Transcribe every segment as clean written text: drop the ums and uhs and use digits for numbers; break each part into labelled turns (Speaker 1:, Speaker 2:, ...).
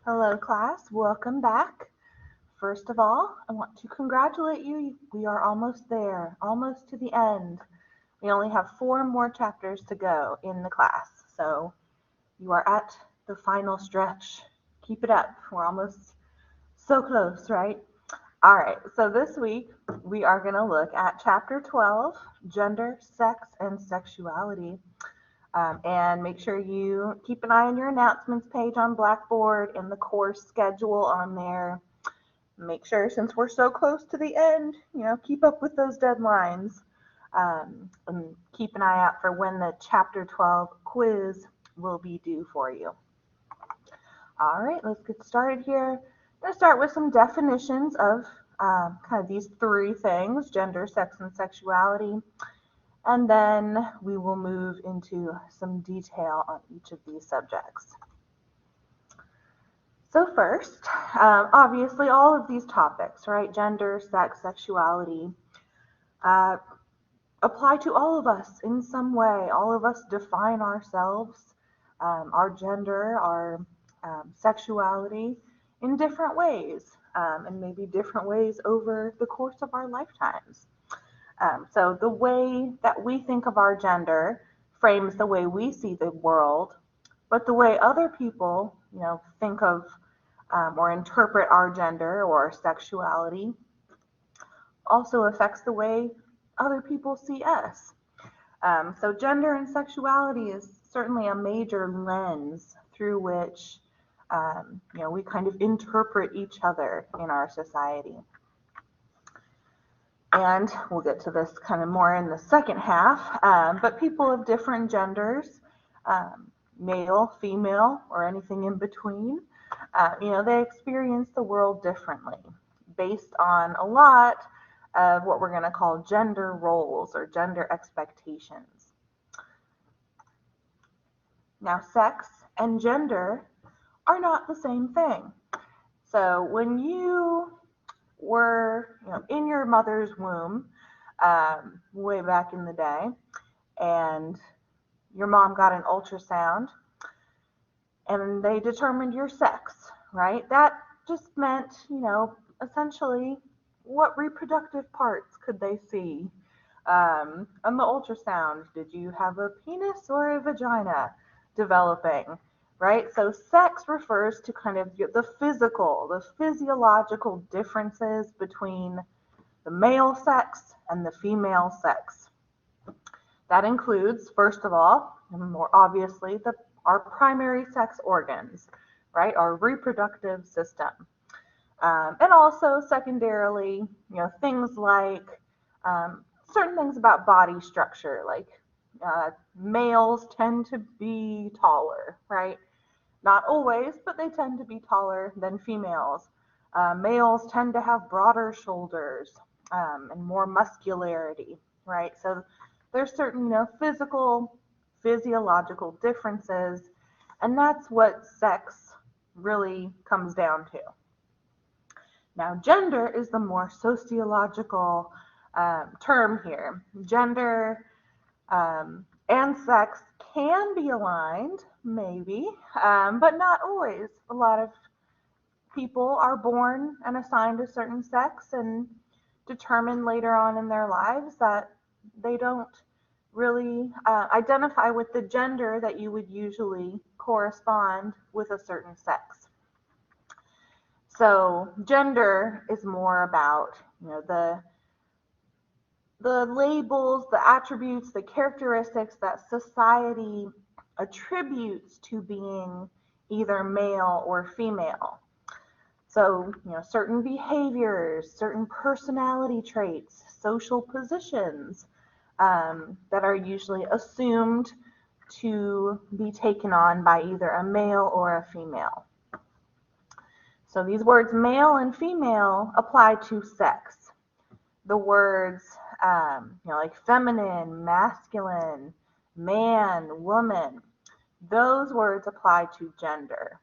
Speaker 1: Hello, class. Welcome back. First of all, I want to congratulate you. We are almost there, almost to the end. We only have 4 more chapters to go in the class, so you are at the final stretch. Keep it up. We're almost so close, right? All right, so this week we are going to look at chapter 12, Gender, Sex, and Sexuality. And make sure you keep an eye on your announcements page on Blackboard and the course schedule on there. Make sure, since we're so close to the end, keep up with those deadlines. And keep an eye out for when the chapter 12 quiz will be due for you. All right, let's get started here. I'm going to start with some definitions of kind of these 3 things: gender, sex, and sexuality. And then we will move into some detail on each of these subjects. So first, obviously all of these topics, right, gender, sex, sexuality, apply to all of us in some way. All of us define ourselves, our gender, our sexuality in different ways, and maybe different ways over the course of our lifetimes. So the way that we think of our gender frames the way we see the world, but the way other people, think of or interpret our gender or sexuality also affects the way other people see us. So gender and sexuality is certainly a major lens through which, we kind of interpret each other in our society. And we'll get to this kind of more in the second half, but people of different genders, male, female, or anything in between, they experience the world differently based on a lot of what we're going to call gender roles or gender expectations. Now, sex and gender are not the same thing. So when you were in your mother's womb way back in the day, and your mom got an ultrasound and they determined your sex, right? That just meant, essentially what reproductive parts could they see on the ultrasound? Did you have a penis or a vagina developing? Right? So sex refers to kind of the physiological differences between the male sex and the female sex. That includes, first of all, and more obviously, our primary sex organs, right? Our reproductive system. And also secondarily, things like certain things about body structure, like males tend to be taller, right? Not always, but they tend to be taller than females. Males tend to have broader shoulders and more muscularity, right? So there's certain, physiological differences, and that's what sex really comes down to. Now, gender is the more sociological term here. Gender and sex can be aligned, maybe, but not always. A lot of people are born and assigned a certain sex and determine later on in their lives that they don't really identify with the gender that you would usually correspond with a certain sex. So gender is more about, the labels, the attributes, the characteristics that society attributes to being either male or female. So, certain behaviors, certain personality traits, social positions that are usually assumed to be taken on by either a male or a female. So these words male and female apply to sex. The words, like feminine, masculine, man, woman, those words apply to gender.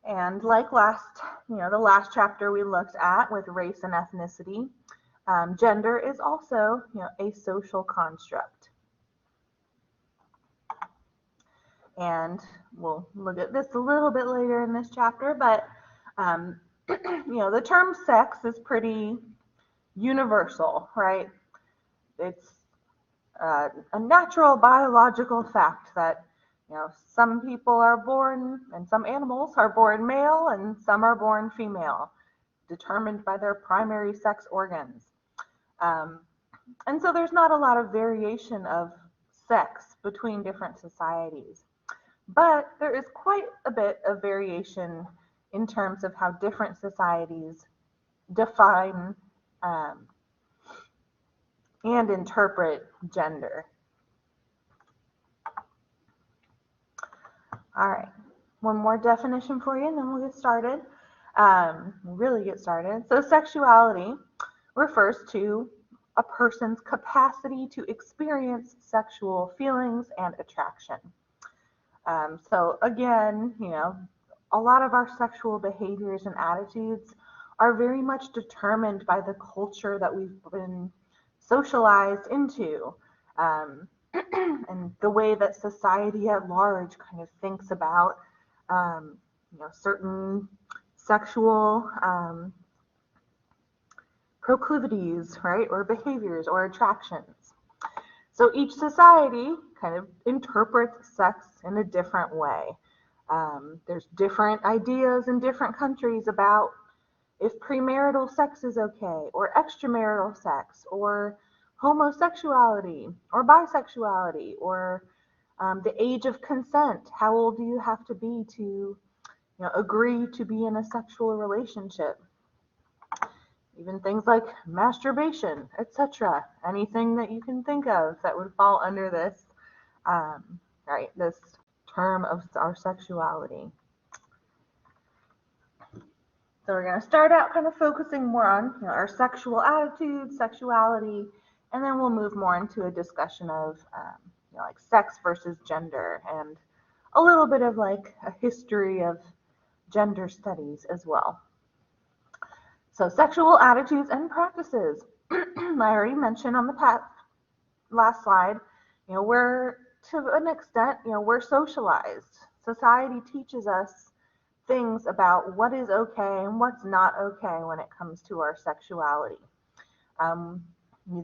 Speaker 1: And like the last chapter we looked at with race and ethnicity, gender is also, a social construct. And we'll look at this a little bit later in this chapter, but the term sex is pretty universal, right? It's a natural biological fact that some people are born, and some animals are born male and some are born female, determined by their primary sex organs. And so there's not a lot of variation of sex between different societies. But there is quite a bit of variation in terms of how different societies define and interpret gender. All right, one more definition for you, and then we'll get started. Really get started. So sexuality refers to a person's capacity to experience sexual feelings and attraction. So again, a lot of our sexual behaviors and attitudes are very much determined by the culture that we've been socialized into, and the way that society at large kind of thinks about certain sexual proclivities, right, or behaviors or attractions. So each society kind of interprets sex in a different way. There's different ideas in different countries about if premarital sex is okay, or extramarital sex, or homosexuality, or bisexuality, or the age of consent. How old do you have to be to agree to be in a sexual relationship? Even things like masturbation, etc. Anything that you can think of that would fall under this, right, this term of our sexuality. So we're going to start out kind of focusing more on our sexual attitudes, sexuality, and then we'll move more into a discussion of like sex versus gender, and a little bit of like a history of gender studies as well. So sexual attitudes and practices. I already mentioned on the last slide, we're, to an extent, we're socialized. Society teaches us things about what is okay and what's not okay when it comes to our sexuality.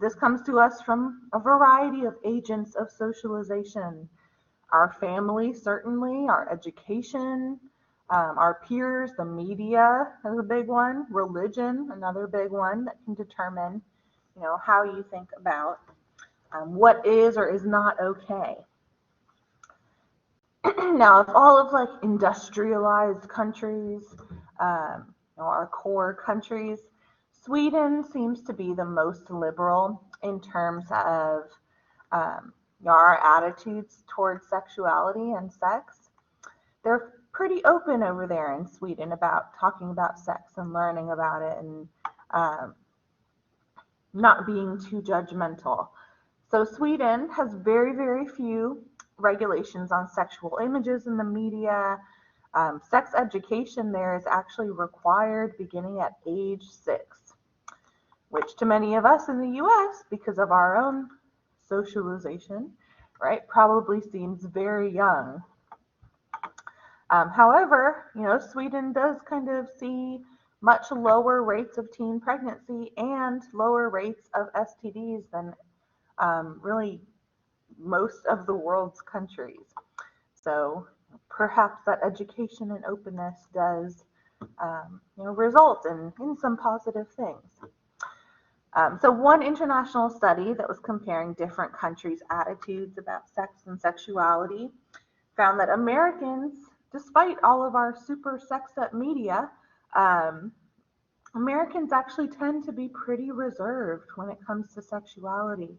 Speaker 1: This comes to us from a variety of agents of socialization. Our family, certainly, our education, our peers, the media is a big one, religion, another big one that can determine, how you think about what is or is not okay. Now, of all of like industrialized countries, our core countries, Sweden seems to be the most liberal in terms of our attitudes towards sexuality and sex. They're pretty open over there in Sweden about talking about sex and learning about it, and not being too judgmental. So Sweden has very, very few regulations on sexual images in the media. Sex education there is actually required beginning at age 6, which to many of us in the US, because of our own socialization, right, probably seems very young. However, Sweden does kind of see much lower rates of teen pregnancy and lower rates of STDs than really most of the world's countries. So perhaps that education and openness does result in some positive things. So one international study that was comparing different countries' attitudes about sex and sexuality found that Americans, despite all of our super sexed up media, Americans actually tend to be pretty reserved when it comes to sexuality.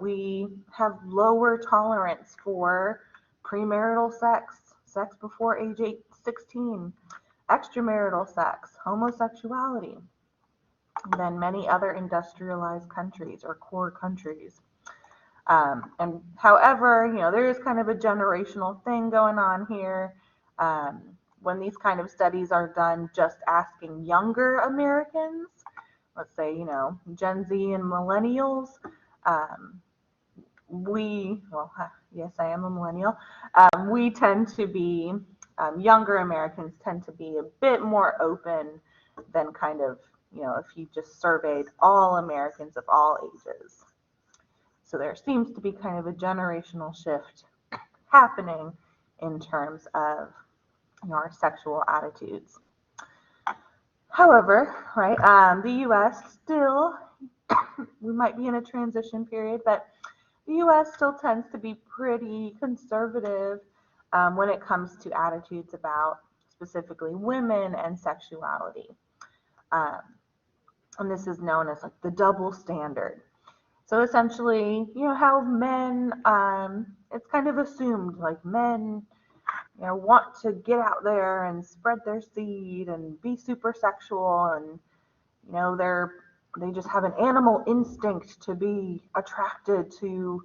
Speaker 1: We have lower tolerance for premarital sex, sex before age 16, extramarital sex, homosexuality, than many other industrialized countries or core countries. And however, there is kind of a generational thing going on here. When these kind of studies are done just asking younger Americans, let's say, Gen Z and millennials, yes, I am a millennial. We tend to be, younger Americans tend to be a bit more open than kind of, if you just surveyed all Americans of all ages. So there seems to be kind of a generational shift happening in terms of our sexual attitudes. However, right, the U.S. still, we might be in a transition period, but the U.S. still tends to be pretty conservative when it comes to attitudes about specifically women and sexuality. Um, and this is known as like the double standard. So essentially, how men, it's kind of assumed like men, want to get out there and spread their seed and be super sexual, and they just have an animal instinct to be attracted to,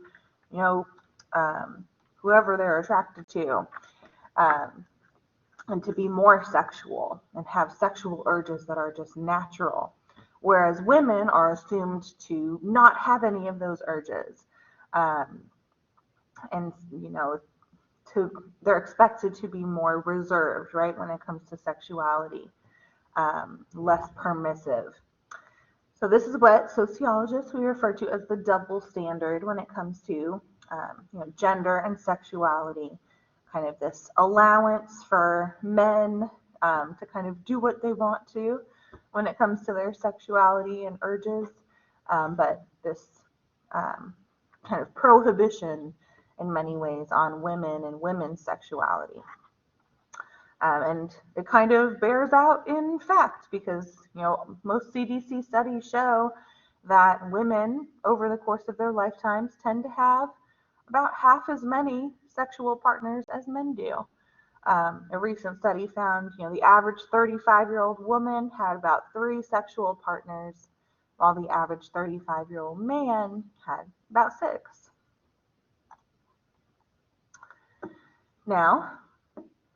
Speaker 1: whoever they're attracted to, um, and to be more sexual and have sexual urges that are just natural. Whereas women are assumed to not have any of those urges. Um, and, they're expected to be more reserved, right, when it comes to sexuality, less permissive. So this is what sociologists we refer to as the double standard when it comes to gender and sexuality. Kind of this allowance for men to kind of do what they want to when it comes to their sexuality and urges, but this kind of prohibition in many ways on women and women's sexuality. And it kind of bears out in fact because, most CDC studies show that women over the course of their lifetimes tend to have about half as many sexual partners as men do. A recent study found, the average 35-year-old woman had about 3 sexual partners, while the average 35-year-old man had about 6. Now,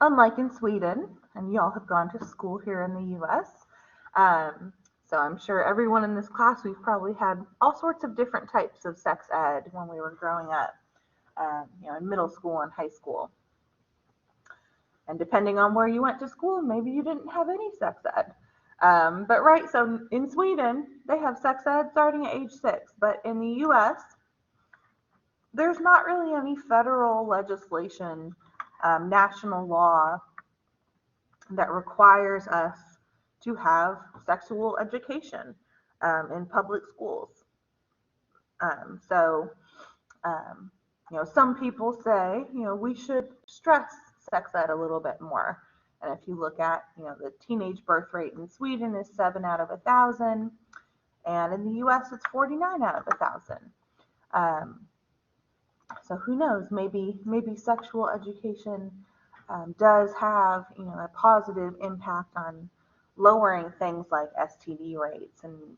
Speaker 1: unlike in Sweden, and y'all have gone to school here in the US, so I'm sure everyone in this class, we've probably had all sorts of different types of sex ed when we were growing up, in middle school and high school. And depending on where you went to school, maybe you didn't have any sex ed. But right, so in Sweden, they have sex ed starting at age 6, but in the US, there's not really any federal legislation, national law that requires us to have sexual education in public schools. So, some people say, we should stress sex ed a little bit more. And if you look at, the teenage birth rate in Sweden is 7 out of 1,000, and in the US it's 49 out of 1,000. So who knows? Maybe sexual education does have, a positive impact on lowering things like STD rates and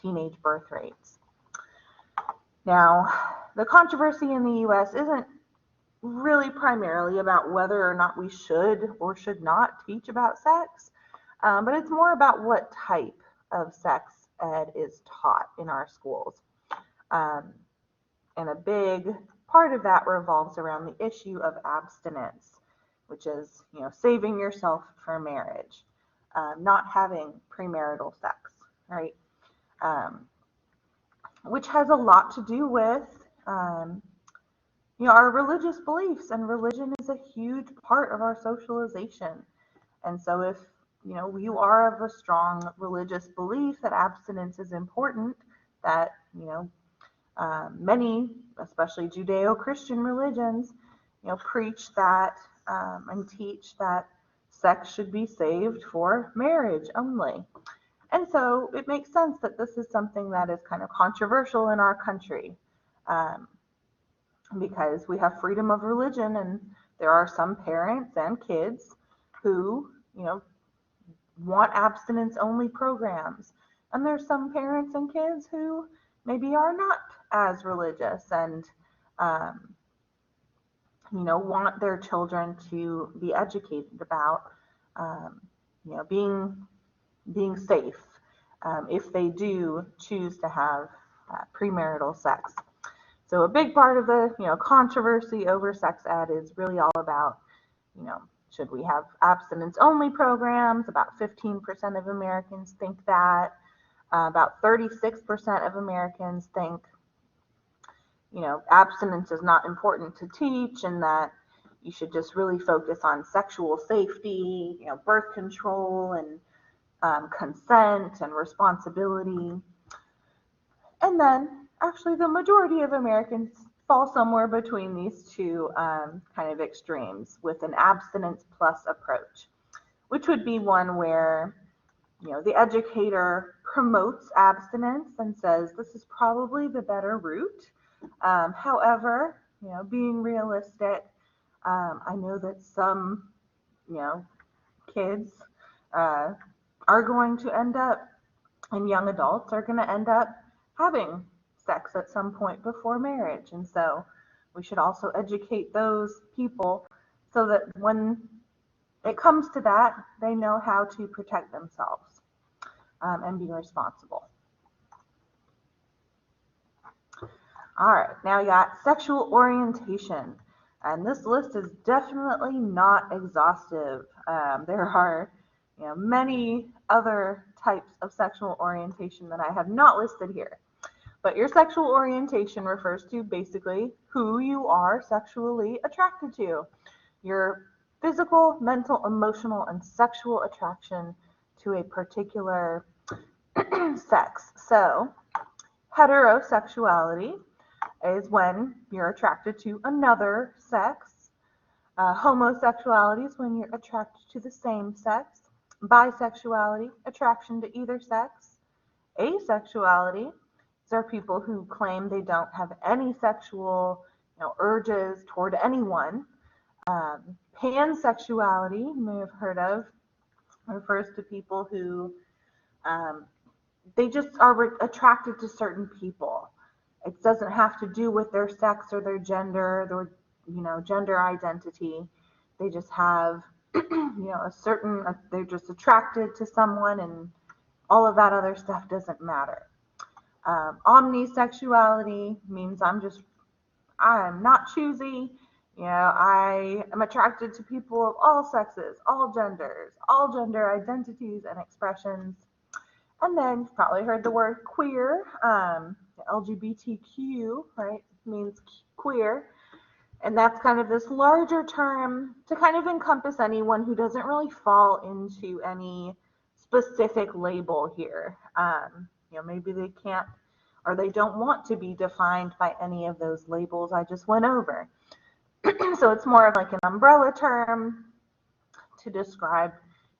Speaker 1: teenage birth rates. Now, the controversy in the US isn't really primarily about whether or not we should or should not teach about sex, but it's more about what type of sex ed is taught in our schools. And a big part of that revolves around the issue of abstinence, which is, saving yourself for marriage, not having premarital sex, right? Which has a lot to do with, our religious beliefs, and religion is a huge part of our socialization. And so if, you are of a strong religious belief that abstinence is important, that, many, especially Judeo-Christian religions, preach that and teach that sex should be saved for marriage only. And so it makes sense that this is something that is kind of controversial in our country, because we have freedom of religion, and there are some parents and kids who, want abstinence-only programs. And there's some parents and kids who maybe are not as religious and, want their children to be educated about, being safe if they do choose to have premarital sex. So a big part of the, controversy over sex ed is really all about, should we have abstinence-only programs? About 15% of Americans think that. About 36% of Americans think, abstinence is not important to teach and that you should just really focus on sexual safety, birth control and consent and responsibility. And then actually the majority of Americans fall somewhere between these two kind of extremes with an abstinence plus approach, which would be one where, the educator promotes abstinence and says this is probably the better route. However, being realistic, I know that some, kids are going to end up, and young adults are going to end up having sex at some point before marriage. And so we should also educate those people so that when it comes to that, they know how to protect themselves and be responsible. All right, now you got sexual orientation. And this list is definitely not exhaustive. There are many other types of sexual orientation that I have not listed here. But your sexual orientation refers to basically who you are sexually attracted to. Your physical, mental, emotional, and sexual attraction to a particular sex. So, heterosexuality is when you're attracted to another sex. Homosexuality is when you're attracted to the same sex. Bisexuality, attraction to either sex. Asexuality, these are people who claim they don't have any sexual urges toward anyone. Pansexuality, you may have heard of, refers to people who they just are attracted to certain people. It doesn't have to do with their sex or their gender, their gender identity. They just have a certain, they're just attracted to someone, and all of that other stuff doesn't matter. Omnisexuality means I'm not choosy. I am attracted to people of all sexes, all genders, all gender identities and expressions. And then you've probably heard the word queer. LGBTQ, right, means queer. And that's kind of this larger term to kind of encompass anyone who doesn't really fall into any specific label here. Maybe they can't or they don't want to be defined by any of those labels I just went over. So it's more of like an umbrella term to describe,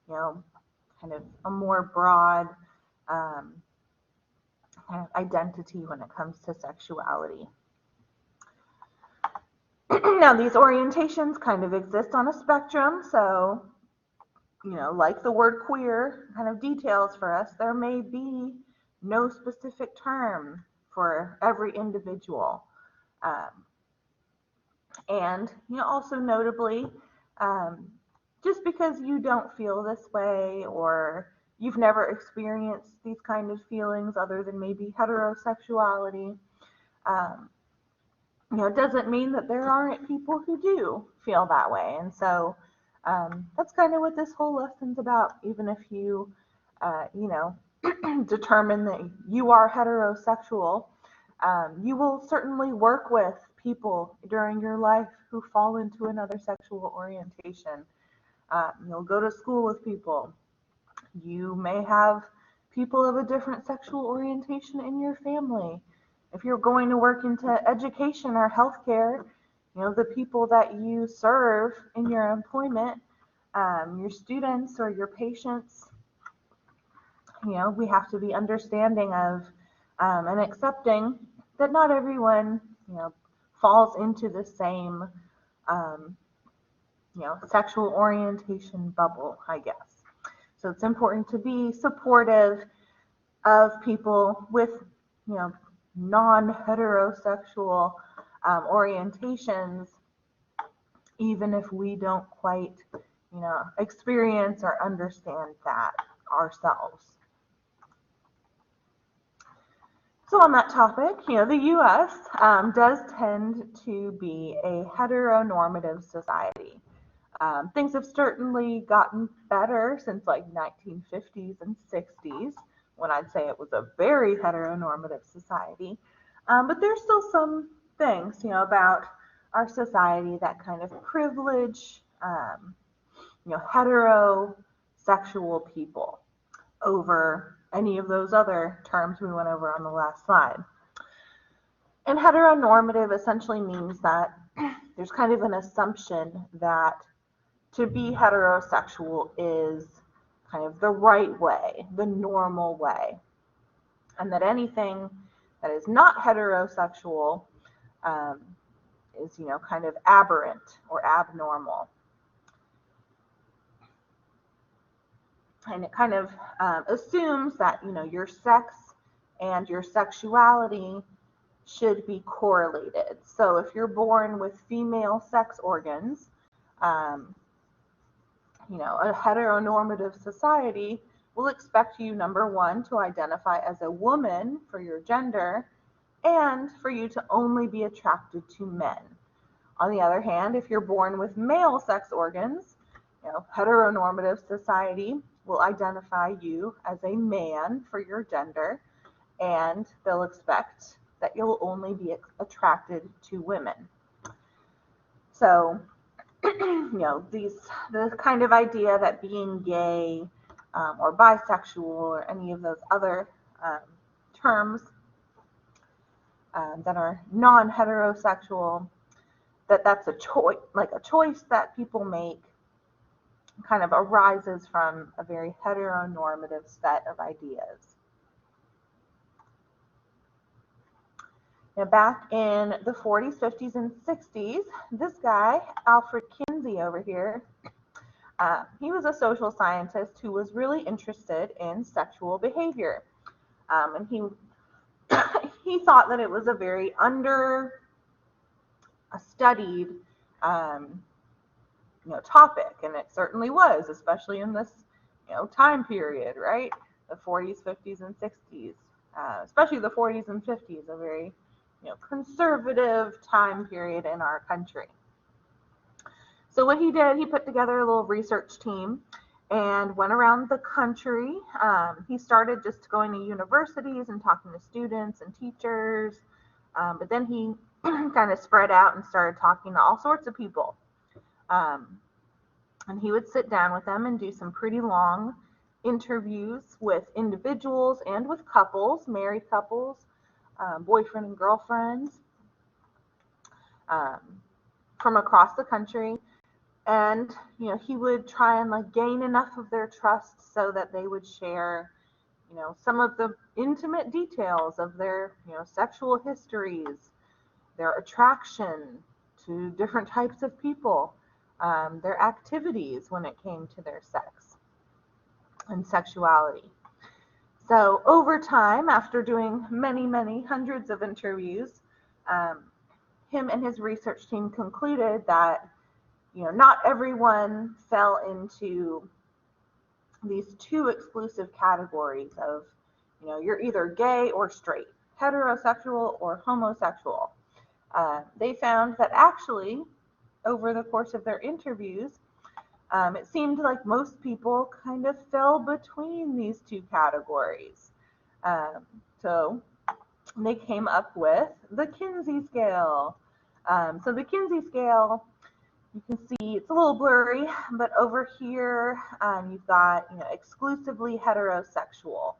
Speaker 1: kind of a more broad kind of identity when it comes to sexuality. Now, these orientations kind of exist on a spectrum, so, like the word queer kind of details for us, there may be no specific term for every individual. And, also notably, just because you don't feel this way or you've never experienced these kind of feelings other than maybe heterosexuality, doesn't mean that there aren't people who do feel that way. And so that's kind of what this whole lesson's about. Even if you, determine that you are heterosexual, you will certainly work with people during your life who fall into another sexual orientation. You'll go to school with people. You may have people of a different sexual orientation in your family. If you're going to work into education or healthcare, the people that you serve in your employment, your students or your patients, we have to be understanding of and accepting that not everyone, falls into the same, sexual orientation bubble, I guess. So it's important to be supportive of people with, non-heterosexual orientations, even if we don't quite, experience or understand that ourselves. So on that topic, the U.S. Does tend to be a heteronormative society. Things have certainly gotten better since like 1950s and 60s, when I'd say it was a very heteronormative society. But there's still some things, about our society that kind of privilege, heterosexual people over any of those other terms we went over on the last slide. And heteronormative essentially means that there's kind of an assumption that to be heterosexual is kind of the right way, the normal way, and that anything that is not heterosexual is, kind of aberrant or abnormal. And it kind of assumes that, your sex and your sexuality should be correlated. So if you're born with female sex organs, a heteronormative society will expect you, number one, to identify as a woman for your gender, and for you to only be attracted to men. On the other hand, if you're born with male sex organs, heteronormative society will identify you as a man for your gender, and they'll expect that you'll only be attracted to women. So, the kind of idea that being gay or bisexual or any of those other terms that are non-heterosexual, that's a choice, like a choice that people make, kind of arises from a very heteronormative set of ideas. Now, back in the 40s, 50s, and 60s, this guy, Alfred Kinsey over here, he was a social scientist who was really interested in sexual behavior. And he he thought that it was a very studied topic, and it certainly was, especially in this time period, right? The 40s, 50s, and 60s, especially the 40s and 50s, a very conservative time period in our country. So what he did, he put together a little research team and went around the country. He started just going to universities and talking to students and teachers, but then he kind of spread out and started talking to all sorts of people. And he would sit down with them and do some pretty long interviews with individuals and with couples, married couples, boyfriend and girlfriends, from across the country. And he would try and gain enough of their trust so that they would share some of the intimate details of their sexual histories, their attraction to different types of people, their activities when it came to their sex and sexuality. So over time, after doing many, many hundreds of interviews, him and his research team concluded that not everyone fell into these two exclusive categories of, you're either gay or straight, heterosexual or homosexual. They found that actually, over the course of their interviews, it seemed like most people kind of fell between these two categories. So they came up with the Kinsey scale. So the Kinsey scale, you can see it's a little blurry, but over here you've got exclusively heterosexual,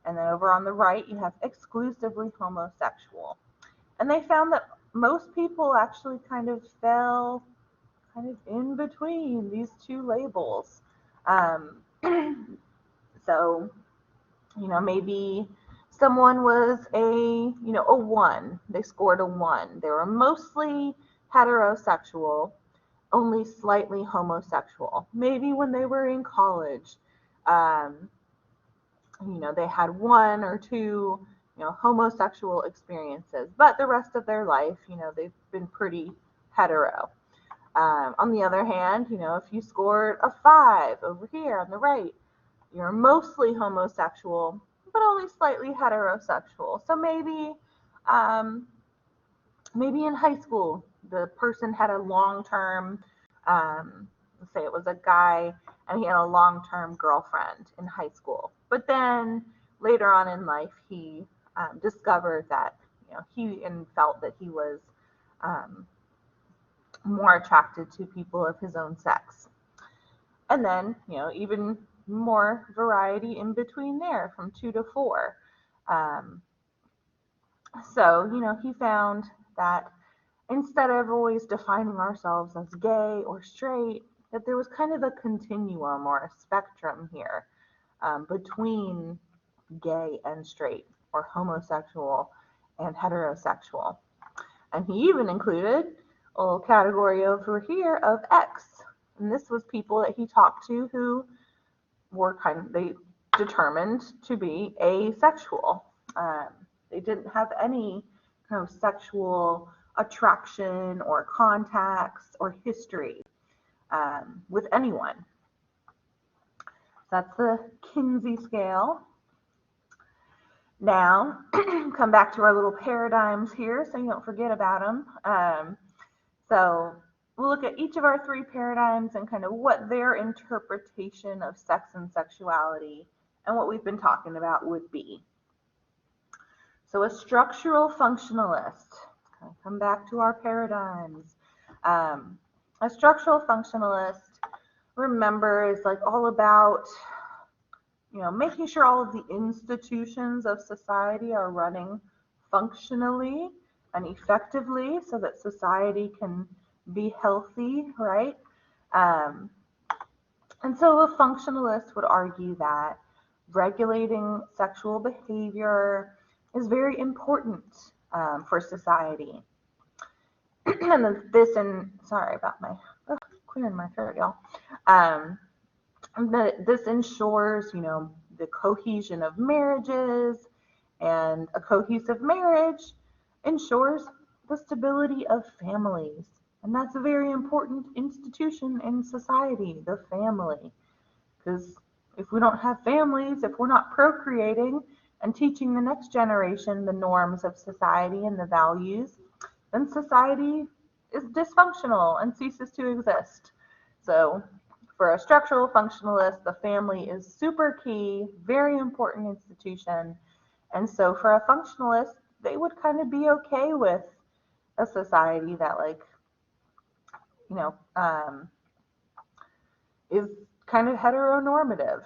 Speaker 1: and then over on the right you have exclusively homosexual. And they found that most people actually kind of fell in between these two labels. So maybe someone was a 1, they scored a 1. They were mostly heterosexual, only slightly homosexual. Maybe when they were in college, they had 1 or 2, homosexual experiences, but the rest of their life, they've been pretty hetero. On the other hand, if you scored a 5 over here on the right, you're mostly homosexual, but only slightly heterosexual. So maybe in high school, the person had a long-term, let's say it was a guy, and he had a long-term girlfriend in high school. But then later on in life, he discovered that he and felt that he was um, more attracted to people of his own sex. And then even more variety in between there, from 2 to 4. Um, so he found that instead of always defining ourselves as gay or straight, that there was kind of a continuum or a spectrum here between gay and straight, or homosexual and heterosexual. And he even included a little category over here of X. And this was people that he talked to who were they determined to be asexual. They didn't have any kind of sexual attraction or contacts or history with anyone. That's the Kinsey scale. Now, come back to our little paradigms here so you don't forget about them. So we'll look at each of our 3 paradigms and kind of what their interpretation of sex and sexuality and what we've been talking about would be. So a structural functionalist, come back to our paradigms. A structural functionalist, remember, is like all about making sure all of the institutions of society are running functionally and effectively so that society can be healthy, right? And so a functionalist would argue that regulating sexual behavior is very important for society. And sorry about clearing my throat, y'all. This ensures, the cohesion of marriages, and a cohesive marriage ensures the stability of families. And that's a very important institution in society, the family. Because if we don't have families, if we're not procreating and teaching the next generation the norms of society and the values, then society is dysfunctional and ceases to exist. So for a structural functionalist, the family is super key, very important institution. And so for a functionalist, they would kind of be okay with a society that is kind of heteronormative.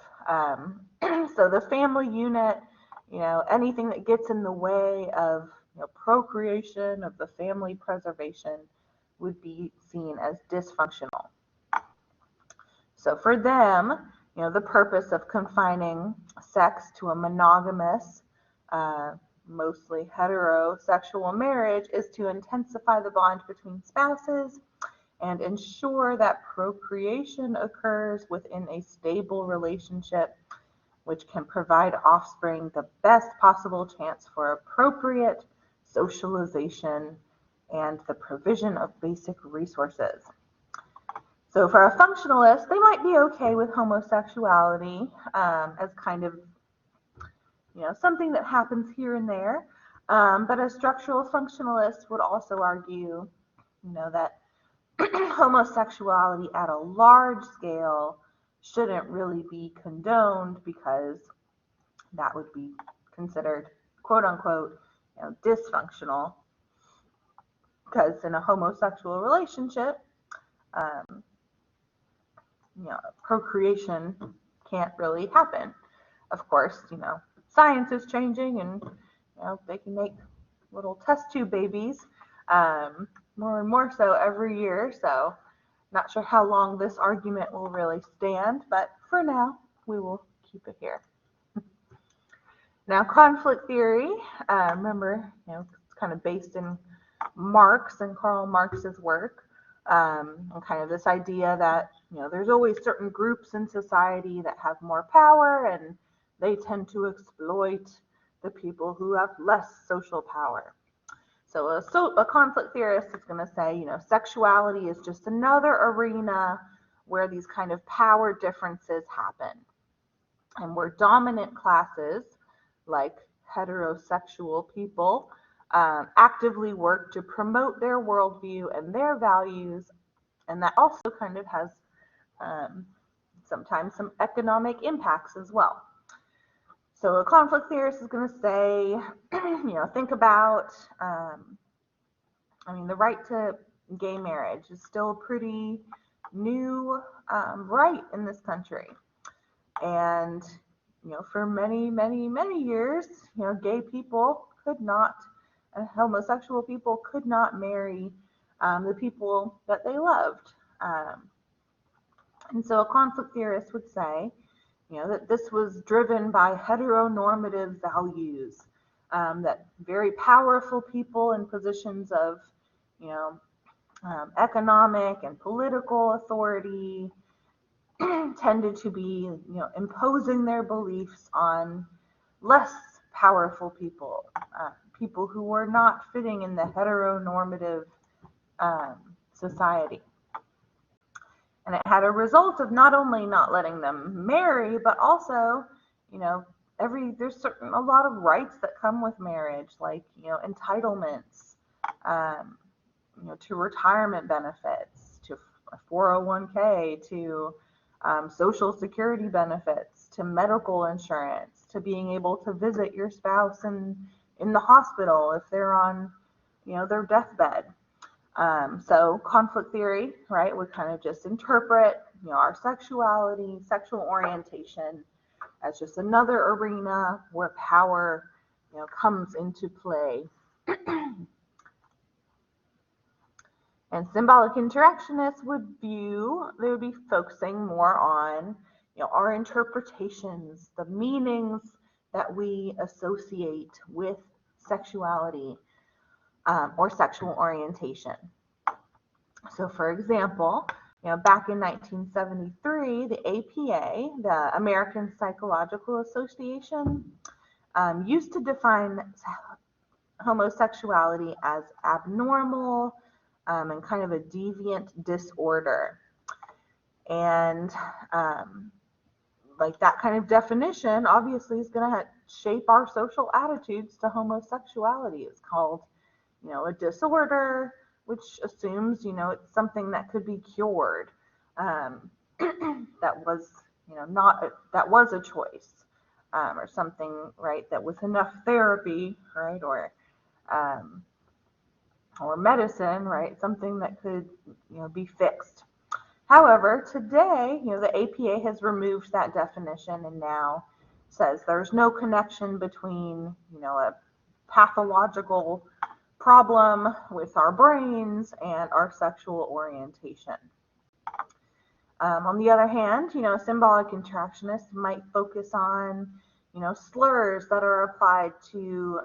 Speaker 1: So the family unit, anything that gets in the way of procreation, of the family preservation, would be seen as dysfunctional. So for them, the purpose of confining sex to a monogamous, mostly heterosexual marriage is to intensify the bond between spouses and ensure that procreation occurs within a stable relationship, which can provide offspring the best possible chance for appropriate socialization and the provision of basic resources. So for a functionalist, they might be okay with homosexuality as kind of, something that happens here and there. But a structural functionalist would also argue, that homosexuality at a large scale shouldn't really be condoned because that would be considered, quote unquote, dysfunctional. Because in a homosexual relationship, procreation can't really happen. Of course, science is changing, and they can make little test tube babies more and more so every year. So not sure how long this argument will really stand, but for now, we will keep it here. Now, conflict theory, remember, it's kind of based in Marx and Karl Marx's work, and kind of this idea that, there's always certain groups in society that have more power, and they tend to exploit the people who have less social power. So a conflict theorist is going to say, sexuality is just another arena where these kind of power differences happen, and where dominant classes like heterosexual people, actively work to promote their worldview and their values, and that also kind of has um, sometimes some economic impacts as well. So a conflict theorist is going to say, think about, the right to gay marriage is still a pretty new right in this country. And, for many, many, many years, gay people could not, homosexual people could not marry the people that they loved. And so a conflict theorist would say, that this was driven by heteronormative values, that very powerful people in positions of, economic and political authority tended to be, imposing their beliefs on less powerful people, people who were not fitting in the heteronormative society. And it had a result of not only not letting them marry, but also, there's a lot of rights that come with marriage, like, entitlements, to retirement benefits, to 401k, to social security benefits, to medical insurance, to being able to visit your spouse in the hospital if they're on, their deathbed. So conflict theory, right, would kind of just interpret, our sexuality, sexual orientation as just another arena where power, comes into play. And symbolic interactionists would be focusing more on, our interpretations, the meanings that we associate with sexuality or sexual orientation. So, for example, back in 1973, the APA, the American Psychological Association, used to define homosexuality as abnormal and kind of a deviant disorder. And that kind of definition obviously is going to shape our social attitudes to homosexuality. It's called, a disorder, which assumes, it's something that could be cured. That was, that was a choice, or something, right, that with enough therapy, right, or medicine, right, something that could, be fixed. However, today, the APA has removed that definition and now says there's no connection between, a pathological problem with our brains and our sexual orientation. On the other hand, symbolic interactionists might focus on, slurs that are applied to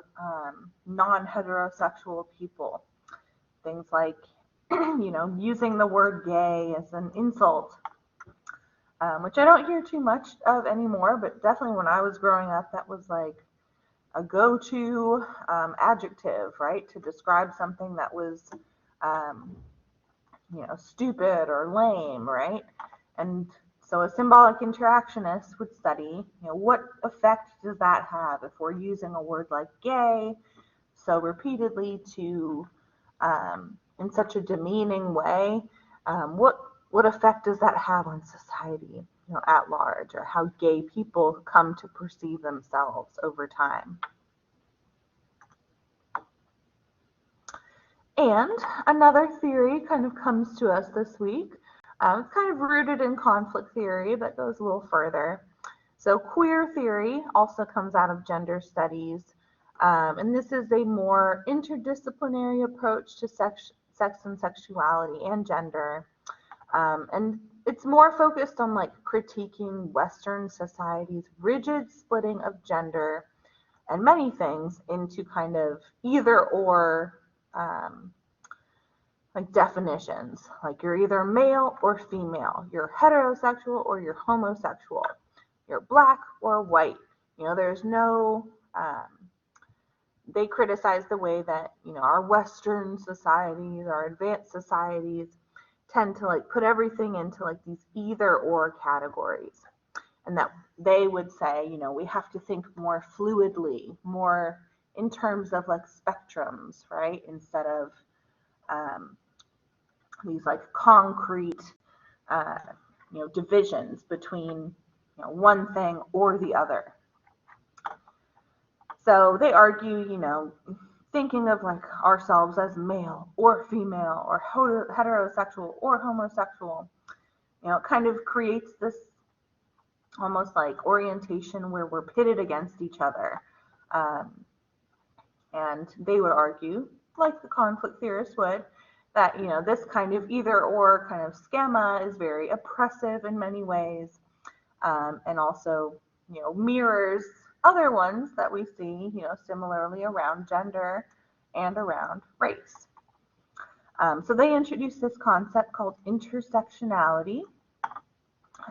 Speaker 1: non-heterosexual people. Things like, using the word gay as an insult, which I don't hear too much of anymore, but definitely when I was growing up, that was like a go-to adjective, right, to describe something that was, stupid or lame, right? And so a symbolic interactionist would study, what effect does that have if we're using a word like gay so repeatedly to, in such a demeaning way, what effect does that have on society, at large, or how gay people come to perceive themselves over time? And another theory kind of comes to us this week. It's kind of rooted in conflict theory, but goes a little further. So queer theory also comes out of gender studies. And this is a more interdisciplinary approach to sex and sexuality and gender. And it's more focused on critiquing Western society's rigid splitting of gender and many things into kind of either or definitions. Like you're either male or female, you're heterosexual or you're homosexual, you're black or white. There's no, they criticize the way that, our Western societies, our advanced societies tend to put everything into these either or categories. and that they would say, we have to think more fluidly, more in terms of like spectrums, right? Instead of these like concrete, uh, divisions between one thing or the other. So they argue, thinking of like ourselves as male or female or heterosexual or homosexual, kind of creates this almost like orientation where we're pitted against each other. Um, and they would argue, like the conflict theorists would, that this kind of either or kind of schema is very oppressive in many ways, and also mirrors other ones that we see similarly around gender and around race. So they introduced this concept called intersectionality.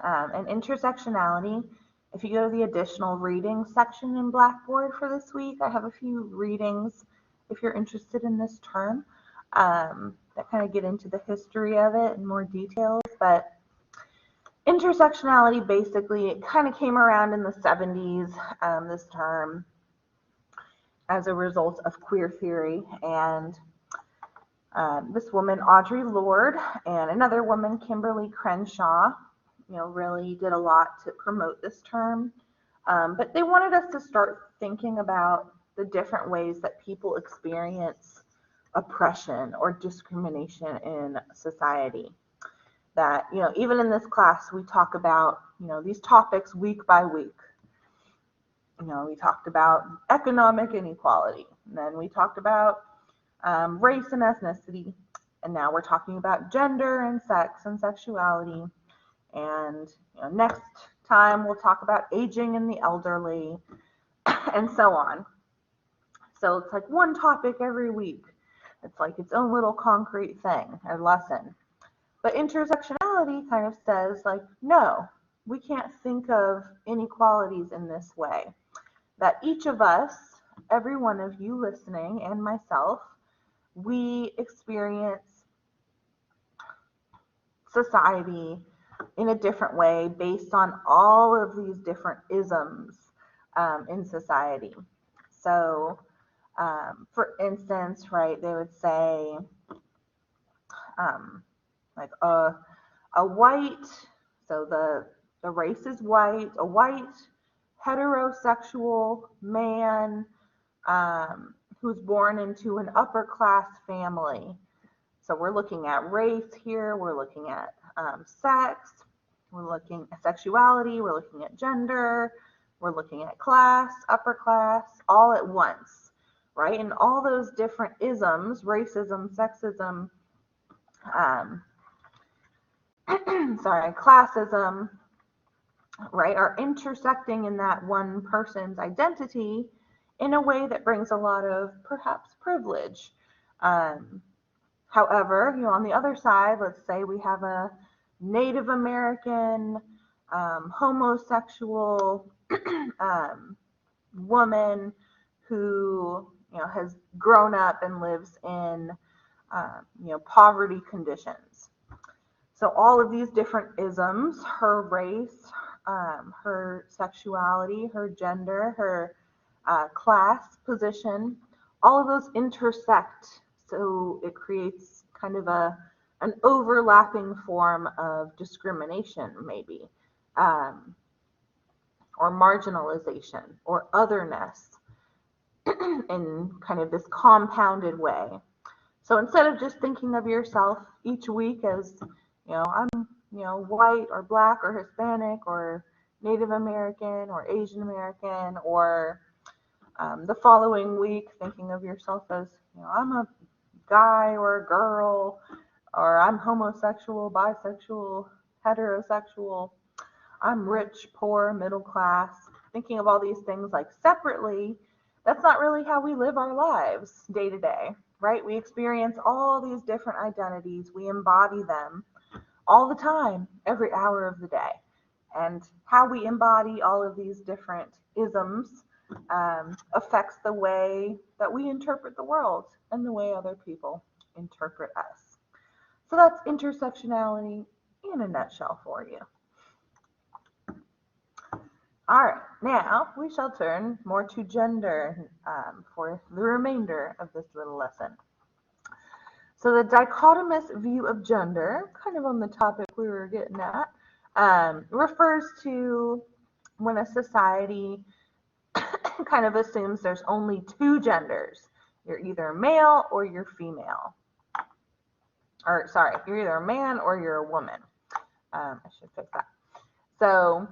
Speaker 1: And intersectionality, if you go to the additional reading section in Blackboard for this week, I have a few readings if you're interested in this term that kind of get into the history of it in more details. But intersectionality, basically, it kind of came around in the 70s, this term, as a result of queer theory. And this woman, Audre Lorde, and another woman, Kimberly Crenshaw, really did a lot to promote this term. But they wanted us to start thinking about the different ways that people experience oppression or discrimination in society. That, even in this class, we talk about, these topics week by week. We talked about economic inequality, and then we talked about race and ethnicity, and now we're talking about gender and sex and sexuality. And next time we'll talk about aging and the elderly, and so on. So it's like one topic every week. It's like its own little concrete thing, a lesson. But intersectionality kind of says, like, no, we can't think of inequalities in this way. That each of us, every one of you listening, and myself, we experience society in a different way based on all of these different isms in society. So, for instance, right, they would say, like a white, so the race is white, a white heterosexual man who's born into an upper class family. So we're looking at race here, we're looking at sex, we're looking at sexuality, we're looking at gender, we're looking at class, upper class, all at once, right? And all those different isms, racism, sexism, classism, right, are intersecting in that one person's identity in a way that brings a lot of perhaps privilege. However, on the other side, let's say we have a Native American homosexual woman who has grown up and lives in poverty conditions. So all of these different isms, her race, her sexuality, her gender, her class position, all of those intersect. So it creates kind of an overlapping form of discrimination, maybe, or marginalization, or otherness in kind of this compounded way. So instead of just thinking of yourself each week as, I'm, white or black or Hispanic or Native American or Asian American, or the following week thinking of yourself as, I'm a guy or a girl, or I'm homosexual, bisexual, heterosexual, I'm rich, poor, middle class, thinking of all these things like separately, that's not really how we live our lives day to day, right? We experience all these different identities, we embody them all the time, every hour of the day. And how we embody all of these different isms affects the way that we interpret the world and the way other people interpret us. So that's intersectionality in a nutshell for you. All right, now we shall turn more to gender for the remainder of this little lesson. So the dichotomous view of gender, kind of on the topic we were getting at, refers to when a society kind of assumes there's only two genders. You're either male or you're female. Or sorry, you're either a man or you're a woman. I should fix that. So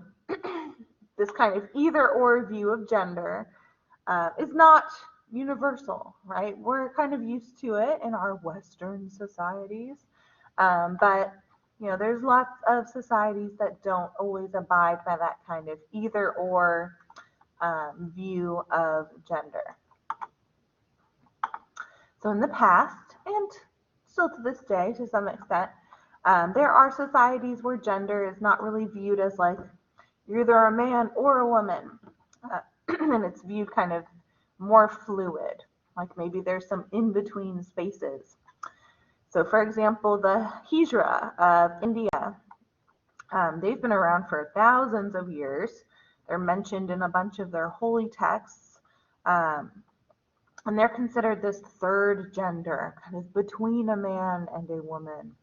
Speaker 1: this kind of either or view of gender is not universal, right? We're kind of used to it in our Western societies, but there's lots of societies that don't always abide by that kind of either or view of gender. So in the past, and still to this day to some extent, there are societies where gender is not really viewed as like you're either a man or a woman, and it's viewed kind of more fluid, like maybe there's some in-between spaces. So for example, the Hijra of India, they've been around for thousands of years. They're mentioned in a bunch of their holy texts, and they're considered this third gender, kind of between a man and a woman.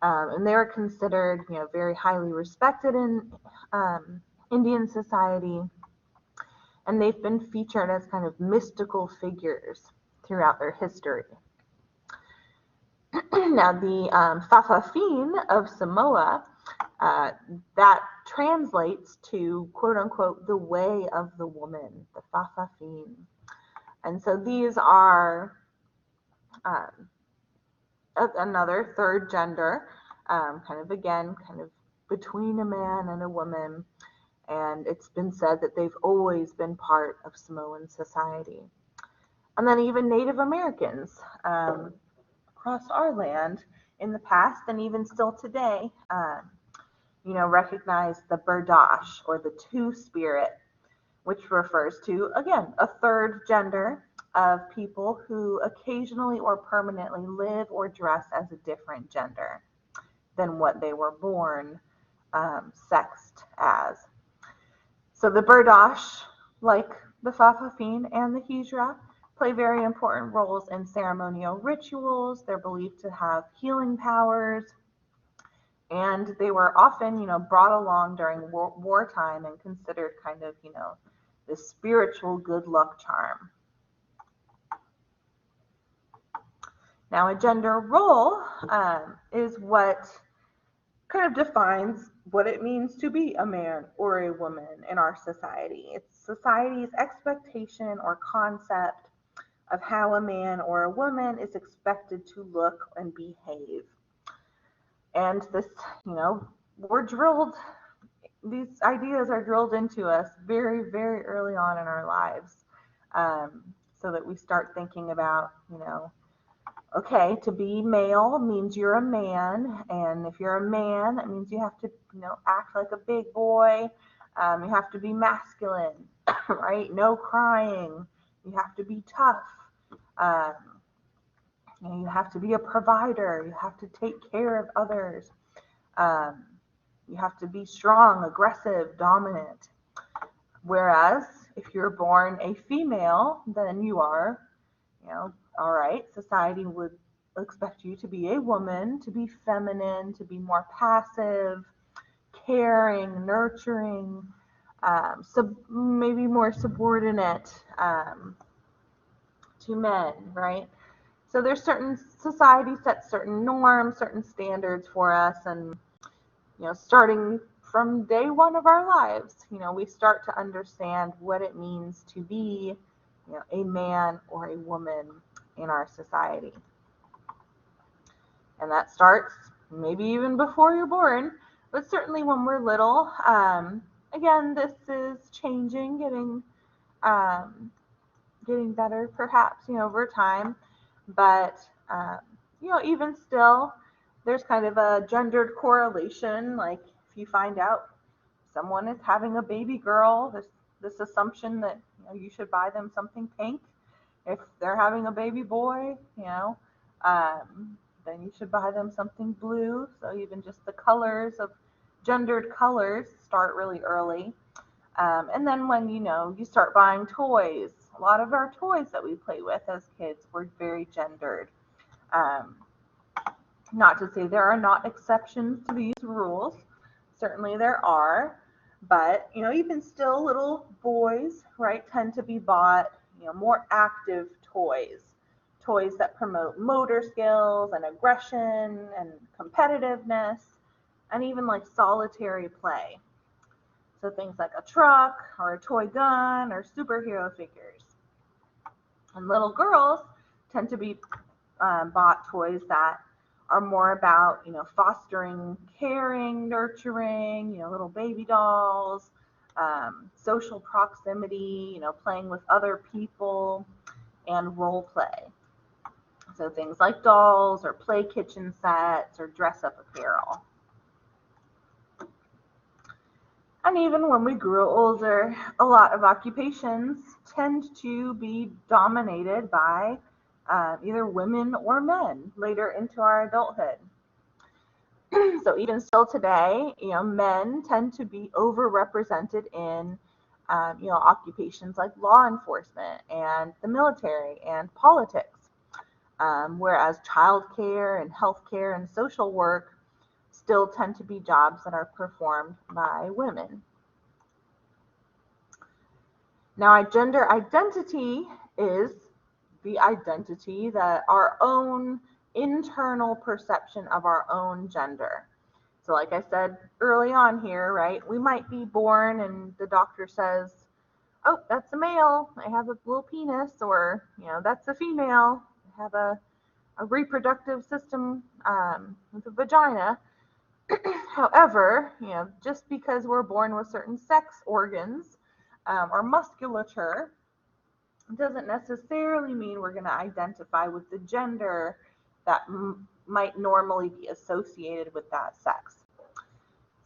Speaker 1: And they're considered, very highly respected in Indian society, and they've been featured as kind of mystical figures throughout their history. Now, the Fa'afafine of Samoa, that translates to, quote unquote, the way of the woman, the Fa'afafine. And so these are another third gender, kind of between a man and a woman. And it's been said that they've always been part of Samoan society. And then even Native Americans across our land in the past and even still today, recognize the Berdache or the two-spirit, which refers to, again, a third gender of people who occasionally or permanently live or dress as a different gender than what they were born sexed as. So the Berdache, like the Fa'afafine and the Hijra, play very important roles in ceremonial rituals. They're believed to have healing powers, and they were often, brought along during wartime and considered kind of, the spiritual good luck charm. Now, a gender role is what kind of defines what it means to be a man or a woman in our society. It's society's expectation or concept of how a man or a woman is expected to look and behave. And this, we're drilled, these ideas are drilled into us very, very early on in our lives, so that we start thinking about, okay, to be male means you're a man, and if you're a man, that means you have to, act like a big boy. You have to be masculine, right? No crying. You have to be tough. You have to be a provider. You have to take care of others. You have to be strong, aggressive, dominant. Whereas if you're born a female, then you are, all right, society would expect you to be a woman, to be feminine, to be more passive, caring, nurturing, maybe more subordinate to men, right? So there's certain society sets certain norms, certain standards for us, and starting from day one of our lives, we start to understand what it means to be, a man or a woman in our society. And that starts maybe even before you're born, but certainly when we're little. Again, this is changing, getting better perhaps, over time. But, even still, there's kind of a gendered correlation. Like if you find out someone is having a baby girl, this assumption that you should buy them something pink. If they're having a baby boy, then you should buy them something blue. So even just the colors of gendered colors start really early. And then when, you start buying toys, a lot of our toys that we play with as kids were very gendered. Um, Not to say there are not exceptions to these rules. Certainly there are. But, even still, little boys, right, tend to be bought, more active toys. Toys that promote motor skills and aggression and competitiveness, and even like solitary play. So things like a truck or a toy gun or superhero figures. And little girls tend to be bought toys that are more about, fostering, caring, nurturing, little baby dolls, social proximity, playing with other people, and role play. So things like dolls or play kitchen sets or dress up apparel. And even when we grow older, a lot of occupations tend to be dominated by either women or men later into our adulthood. So even still today, men tend to be overrepresented in, occupations like law enforcement and the military and politics, whereas childcare and healthcare and social work still tend to be jobs that are performed by women. Now, our gender identity is the identity that our own internal perception of our own gender. So like I said early on here, right, we might be born and the doctor says, oh, that's a male, I have a little penis, or, that's a female, I have a reproductive system with a vagina. However, just because we're born with certain sex organs or musculature doesn't necessarily mean we're going to identify with the gender that might normally be associated with that sex.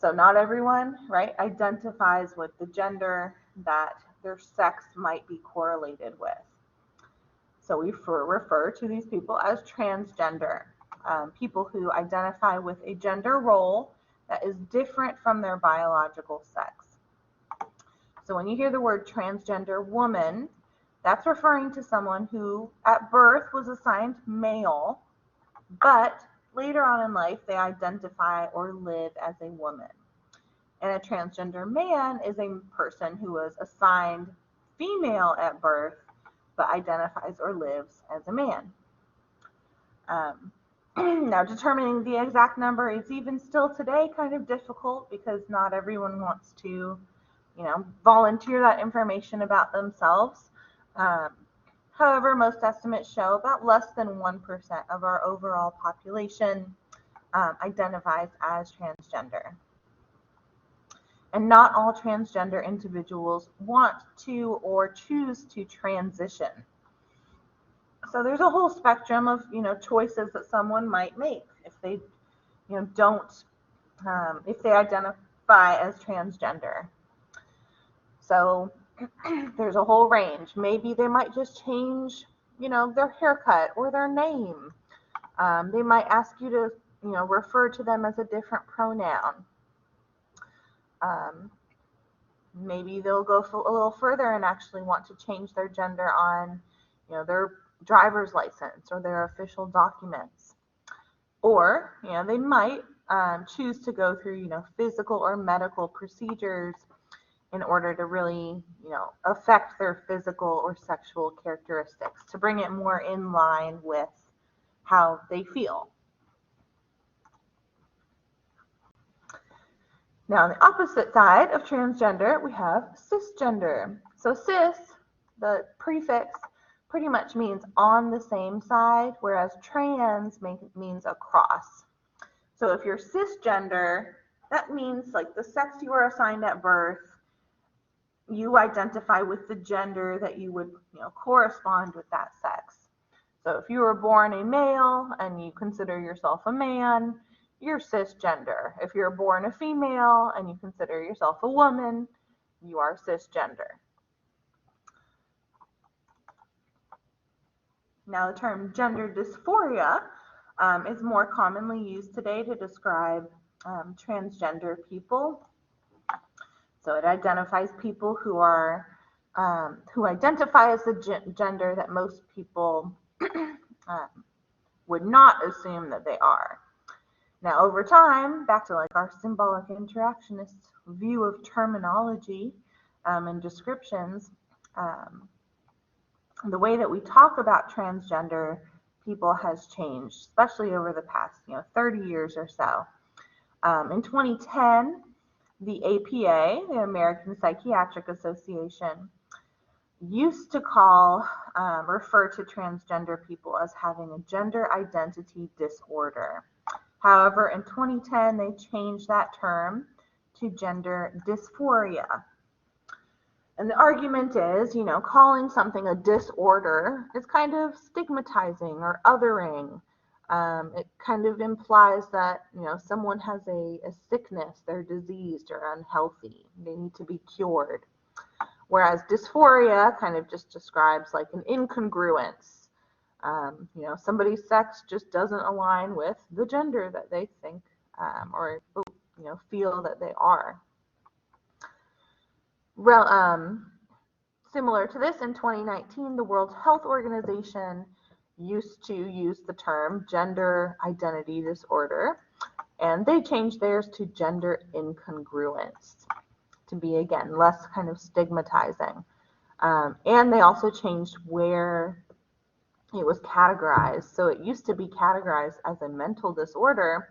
Speaker 1: So not everyone, right, identifies with the gender that their sex might be correlated with. So we refer to these people as transgender, people who identify with a gender role that is different from their biological sex. So when you hear the word transgender woman, that's referring to someone who at birth was assigned male, but later on in life they identify or live as a woman. And a transgender man is a person who was assigned female at birth, but identifies or lives as a man. Now, determining the exact number is even still today kind of difficult because not everyone wants to, volunteer that information about themselves. However, most estimates show about less than 1% of our overall population identifies as transgender. And not all transgender individuals want to or choose to transition. So there's a whole spectrum of, choices that someone might make if they, if they identify as transgender. So there's a whole range. Maybe they might just change, their haircut or their name. They might ask you to, refer to them as a different pronoun. Maybe they'll go a little further and actually want to change their gender on, their driver's license or their official documents. Or, they might choose to go through, physical or medical procedures in order to really, affect their physical or sexual characteristics to bring it more in line with how they feel. Now, on the opposite side of transgender, we have cisgender. So cis, the prefix, pretty much means on the same side, whereas trans means across. So if you're cisgender, that means like the sex you were assigned at birth, you identify with the gender that you would, correspond with that sex. So if you were born a male and you consider yourself a man, you're cisgender. If you're born a female and you consider yourself a woman, you are cisgender. Now, the term gender dysphoria is more commonly used today to describe transgender people. So it identifies people who are who identify as the gender that most people would not assume that they are. Now, over time, back to like our symbolic interactionist view of terminology and descriptions, the way that we talk about transgender people has changed, especially over the past 30 years or so. In 2010, the APA, the American Psychiatric Association, used to refer to transgender people as having a gender identity disorder. However, in 2010, they changed that term to gender dysphoria. And the argument is, calling something a disorder is kind of stigmatizing or othering. It kind of implies that, someone has a sickness, they're diseased or unhealthy, they need to be cured. Whereas dysphoria kind of just describes like an incongruence. Somebody's sex just doesn't align with the gender that they think or feel that they are. Similar to this, in 2019, the World Health Organization used to use the term gender identity disorder, and they changed theirs to gender incongruence to be, again, less kind of stigmatizing. And they also changed where it was categorized. So it used to be categorized as a mental disorder,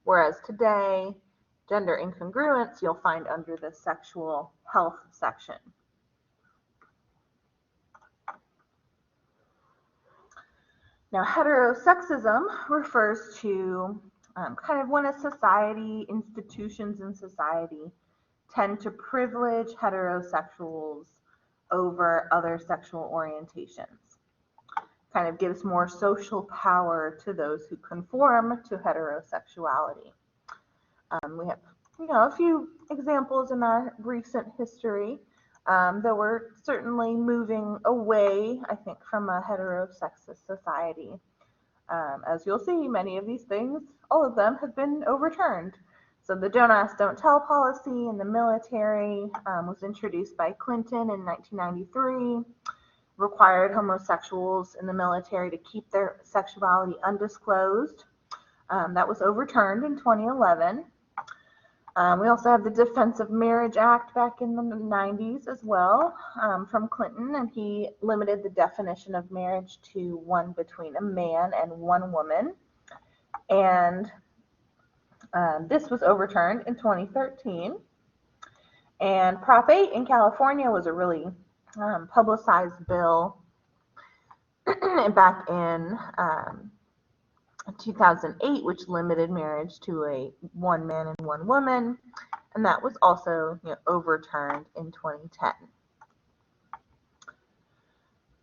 Speaker 1: whereas today, gender incongruence you'll find under the sexual health section. Now, heterosexism refers to kind of when a society, institutions in society, tend to privilege heterosexuals over other sexual orientations. Kind of gives more social power to those who conform to heterosexuality. We have, a few examples in our recent history that we're certainly moving away, I think, from a heterosexist society. As you'll see, many of these things, all of them have been overturned. So the don't ask, don't tell policy in the military was introduced by Clinton in 1993, required homosexuals in the military to keep their sexuality undisclosed. That was overturned in 2011. We also have the Defense of Marriage Act back in the 90s as well from Clinton, and he limited the definition of marriage to one between a man and one woman. And this was overturned in 2013. And Prop 8 in California was a really publicized bill back in 2008, which limited marriage to a one man and one woman, and that was also overturned in 2010.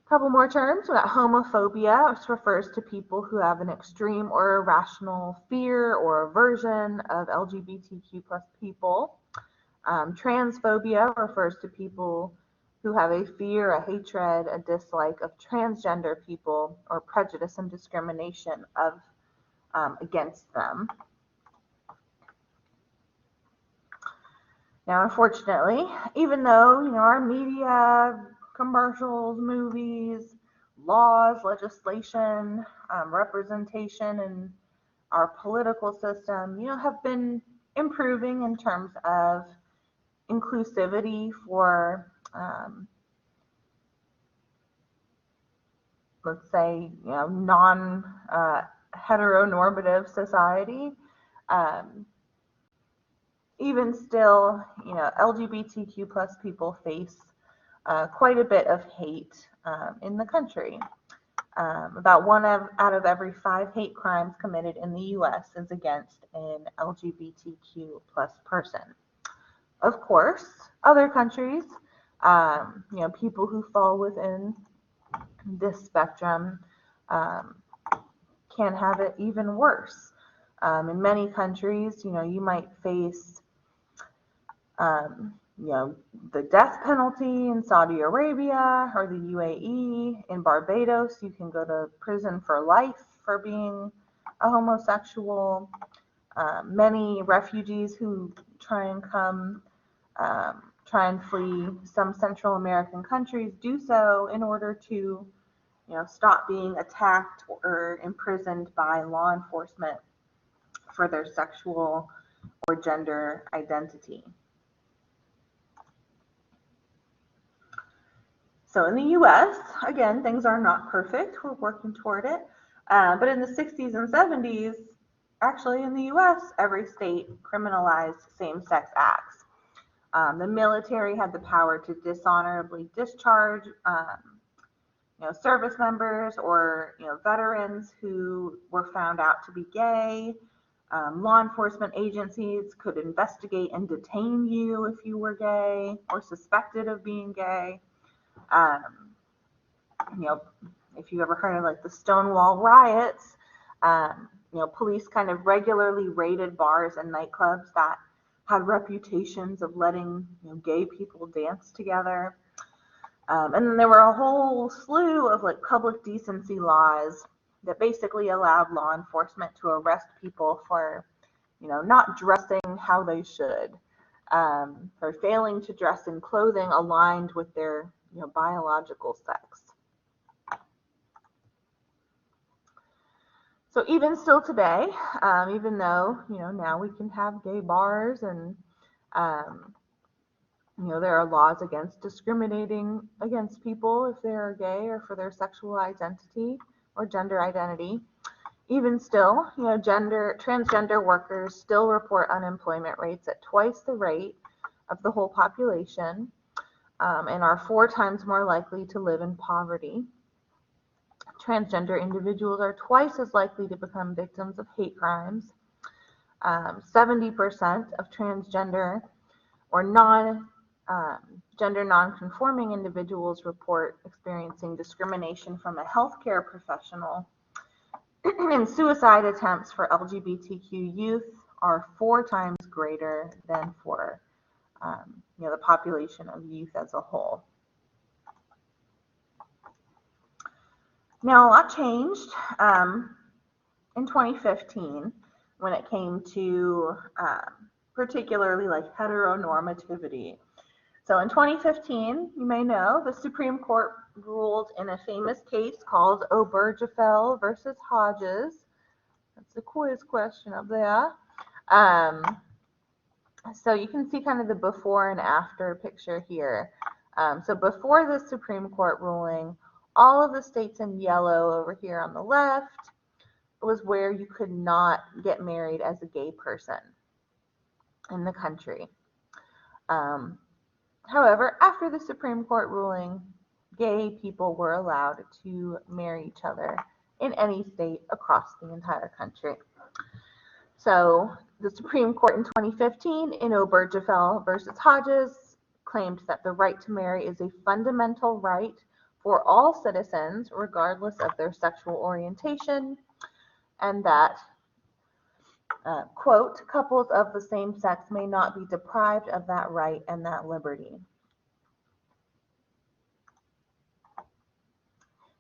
Speaker 1: A couple more terms. We got homophobia, which refers to people who have an extreme or irrational fear or aversion of LGBTQ plus people. Transphobia refers to people who have a fear, a hatred, a dislike of transgender people, or prejudice and discrimination against them. Now, unfortunately, even though our media, commercials, movies, laws, legislation, representation, and our political system, have been improving in terms of inclusivity for, let's say, non-heteronormative society. Even still, LGBTQ plus people face quite a bit of hate in the country. About one out of every 5 hate crimes committed in the U.S. is against an LGBTQ plus person. Of course, other countries, people who fall within this spectrum can have it even worse. In many countries, you might face, the death penalty in Saudi Arabia or the UAE. In Barbados, you can go to prison for life for being a homosexual. Many refugees who try and come try and flee some Central American countries do so in order to, stop being attacked or imprisoned by law enforcement for their sexual or gender identity. So in the US, again, things are not perfect. We're working toward it. But in the 60s and 70s, actually in the US, every state criminalized same-sex acts. The military had the power to dishonorably discharge service members or veterans who were found out to be gay. Law enforcement agencies could investigate and detain you if you were gay or suspected of being gay. If you've ever heard of like the Stonewall riots, police kind of regularly raided bars and nightclubs that had reputations of letting gay people dance together. And then there were a whole slew of like public decency laws that basically allowed law enforcement to arrest people for, not dressing how they should, for failing to dress in clothing aligned with their, biological sex. So even still today, even though, now we can have gay bars and, there are laws against discriminating against people if they are gay or for their sexual identity or gender identity. Even still, transgender workers still report unemployment rates at twice the rate of the whole population, and are 4 times more likely to live in poverty. Transgender individuals are twice as likely to become victims of hate crimes. 70% of transgender or gender non-conforming individuals report experiencing discrimination from a healthcare professional. And suicide attempts for LGBTQ youth are 4 times greater than for the population of youth as a whole. Now, a lot changed in 2015 when it came to particularly like heteronormativity. So in 2015, you may know, the Supreme Court ruled in a famous case called Obergefell versus Hodges. That's a quiz question up there. So you can see kind of the before and after picture here. So before the Supreme Court ruling, all of the states in yellow over here on the left was where you could not get married as a gay person in the country. However, after the Supreme Court ruling, gay people were allowed to marry each other in any state across the entire country. So the Supreme Court in 2015 in Obergefell versus Hodges claimed that the right to marry is a fundamental right for all citizens, regardless of their sexual orientation, and that, quote, couples of the same sex may not be deprived of that right and that liberty.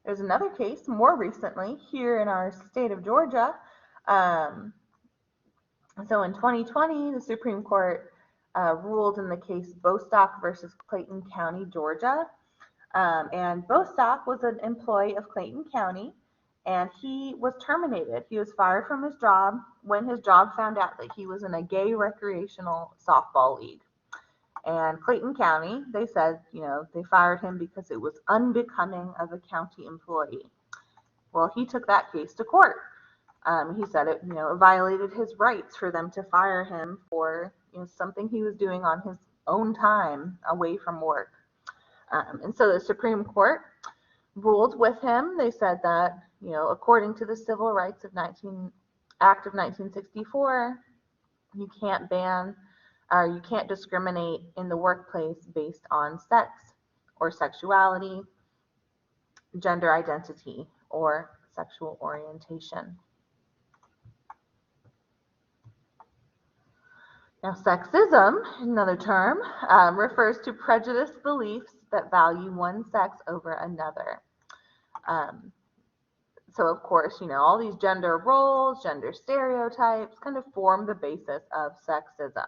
Speaker 1: There's another case more recently here in our state of Georgia. So in 2020, the Supreme Court ruled in the case Bostock versus Clayton County, Georgia. And Bostock was an employee of Clayton County, and he was terminated. He was fired from his job when his job found out that he was in a gay recreational softball league. And Clayton County, they said, they fired him because it was unbecoming of a county employee. Well, he took that case to court. He said it, violated his rights for them to fire him for something he was doing on his own time away from work. And so the Supreme Court ruled with him. They said that, according to the Civil Rights Act of 1964, you can't ban or you can't discriminate in the workplace based on sex or sexuality, gender identity, or sexual orientation. Now, sexism, another term, refers to prejudiced beliefs that value one sex over another. So, of course, all these gender roles, gender stereotypes kind of form the basis of sexism.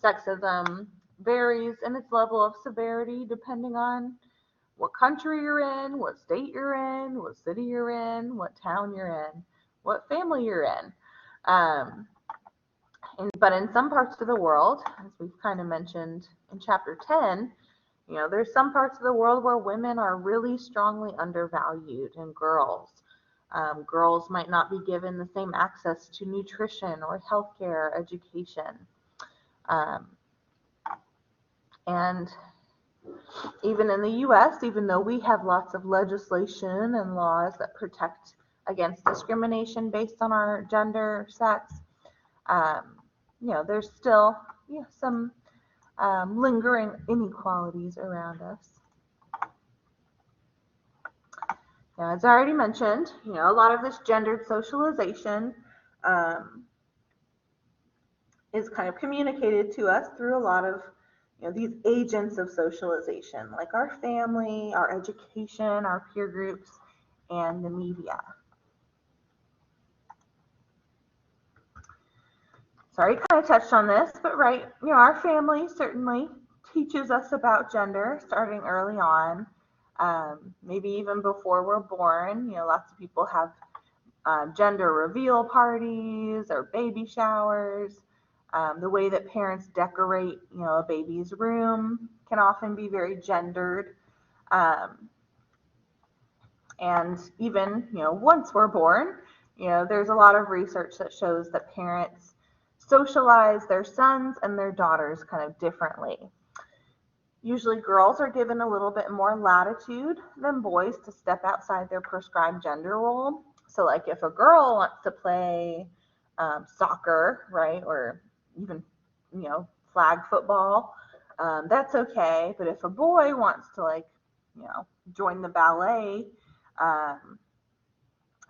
Speaker 1: Sexism varies in its level of severity depending on what country you're in, what state you're in, what city you're in, what town you're in, what family you're in. Um, but in some parts of the world, as we've kind of mentioned in chapter 10, there's some parts of the world where women are really strongly undervalued, and girls might not be given the same access to nutrition or healthcare, education. Um, and even in the US, even though we have lots of legislation and laws that protect against discrimination based on our gender, sex, there's still some lingering inequalities around us. Now, as I already mentioned, a lot of this gendered socialization is kind of communicated to us through a lot of these agents of socialization, like our family, our education, our peer groups, and the media. So I already kind of touched on this, but right, our family certainly teaches us about gender starting early on, maybe even before we're born. Lots of people have gender reveal parties or baby showers. The way that parents decorate, a baby's room can often be very gendered. And even, once we're born, there's a lot of research that shows that parents socialize their sons and their daughters kind of differently. Usually girls are given a little bit more latitude than boys to step outside their prescribed gender role. So like if a girl wants to play soccer, right, or even, flag football, that's okay. But if a boy wants to join the ballet,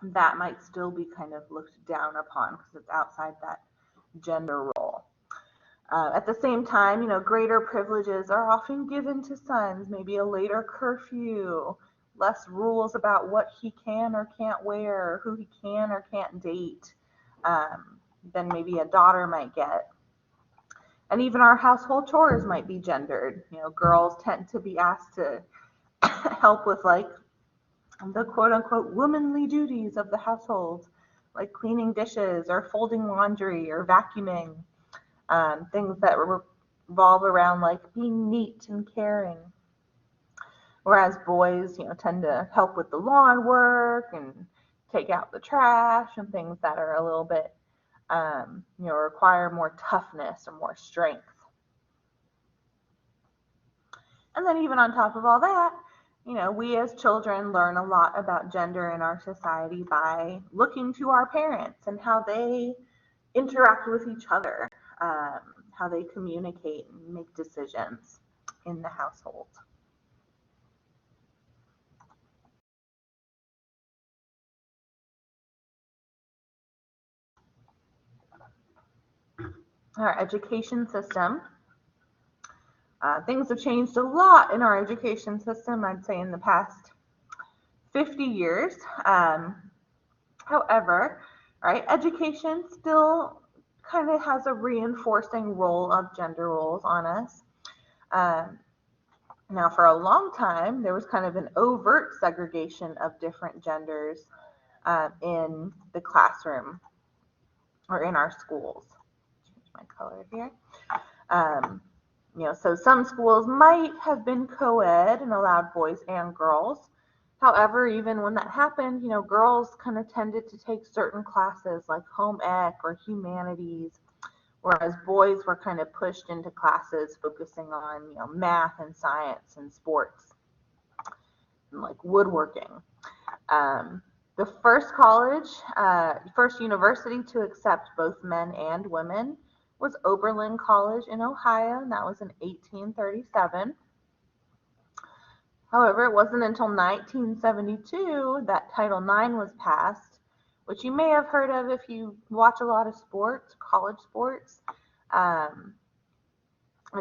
Speaker 1: that might still be kind of looked down upon because it's outside that gender role. At the same time, greater privileges are often given to sons, maybe a later curfew, less rules about what he can or can't wear, who he can or can't date, than maybe a daughter might get. And even our household chores might be gendered. Girls tend to be asked to help with the quote unquote womanly duties of the household, like cleaning dishes or folding laundry or vacuuming, things that revolve around being neat and caring. Whereas boys, tend to help with the lawn work and take out the trash and things that are a little bit, require more toughness or more strength. And then even on top of all that, we as children learn a lot about gender in our society by looking to our parents and how they interact with each other, how they communicate and make decisions in the household. Our education system. Things have changed a lot in our education system, I'd say, in the past 50 years. However, right, education still kind of has a reinforcing role of gender roles on us. Now, for a long time, there was kind of an overt segregation of different genders in the classroom or in our schools. Change my color here. So some schools might have been co-ed and allowed boys and girls. However, even when that happened, girls kind of tended to take certain classes like home ec or humanities, whereas boys were kind of pushed into classes focusing on, math and science and sports, and like woodworking. The first university to accept both men and women was Oberlin College in Ohio, and that was in 1837. However, it wasn't until 1972 that Title IX was passed, which you may have heard of if you watch a lot of sports, college sports.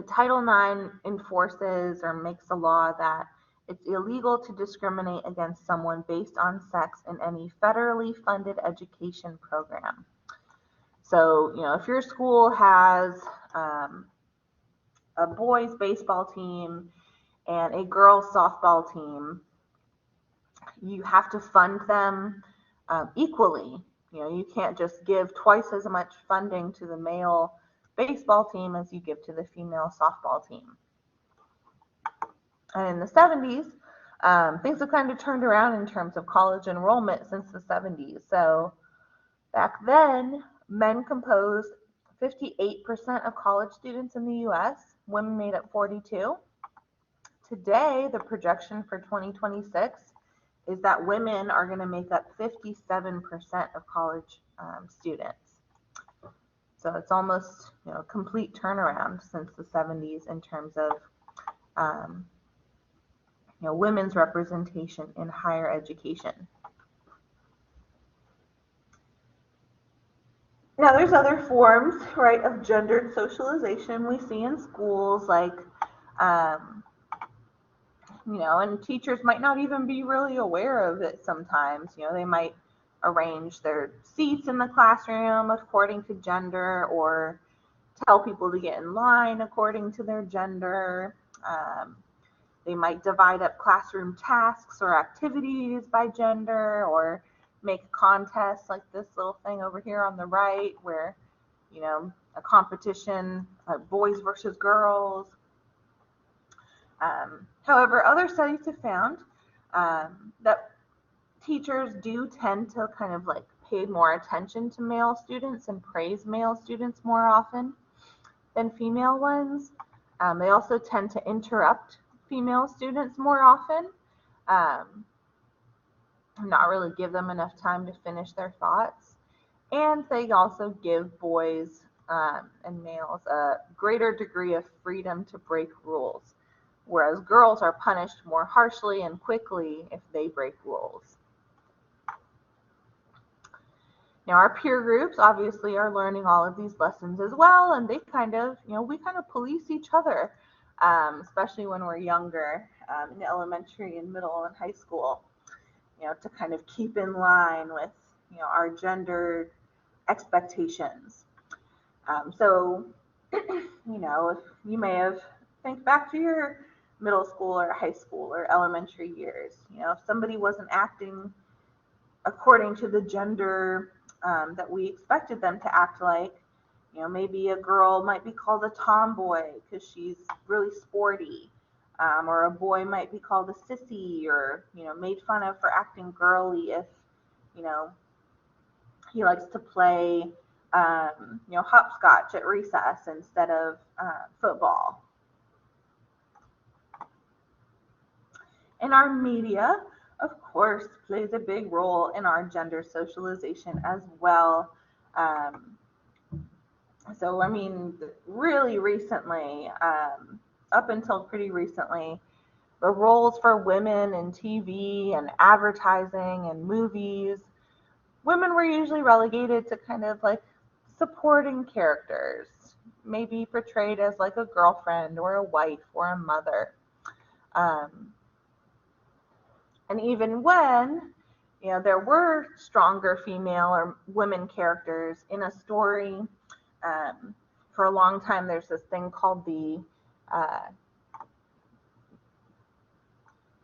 Speaker 1: Title IX enforces or makes a law that it's illegal to discriminate against someone based on sex in any federally funded education program. So, if your school has a boys baseball team and a girls softball team, you have to fund them equally. You can't just give twice as much funding to the male baseball team as you give to the female softball team. And in the 70s, things have kind of turned around in terms of college enrollment since the 70s. So back then, men composed 58% of college students in the US, women made up 42%. Today, the projection for 2026 is that women are going to make up 57% of college students. So it's almost a complete turnaround since the 70s in terms of women's representation in higher education. Now, there's other forms, right, of gendered socialization we see in schools, like, and teachers might not even be really aware of it sometimes. They might arrange their seats in the classroom according to gender, or tell people to get in line according to their gender. They might divide up classroom tasks or activities by gender, or make contests like this little thing over here on the right, where, a competition, boys versus girls. However, other studies have found that teachers do tend to kind of like pay more attention to male students and praise male students more often than female ones. They also tend to interrupt female students more often, not really give them enough time to finish their thoughts. And they also give boys and males a greater degree of freedom to break rules, whereas girls are punished more harshly and quickly if they break rules. Now, our peer groups obviously are learning all of these lessons as well, and they kind of, we kind of police each other, especially when we're younger, in elementary and middle and high school, to kind of keep in line with, our gendered expectations. So, if you may have, think back to your middle school or high school or elementary years, if somebody wasn't acting according to the gender that we expected them to act like, maybe a girl might be called a tomboy because she's really sporty, or a boy might be called a sissy, or, made fun of for acting girly if, he likes to play, hopscotch at recess instead of football. And our media, of course, plays a big role in our gender socialization as well. So, really recently, up until pretty recently, the roles for women in TV and advertising and movies, women were usually relegated to kind of like supporting characters, maybe portrayed as like a girlfriend or a wife or a mother. And even when, there were stronger female or women characters in a story, for a long time, there's this thing called the,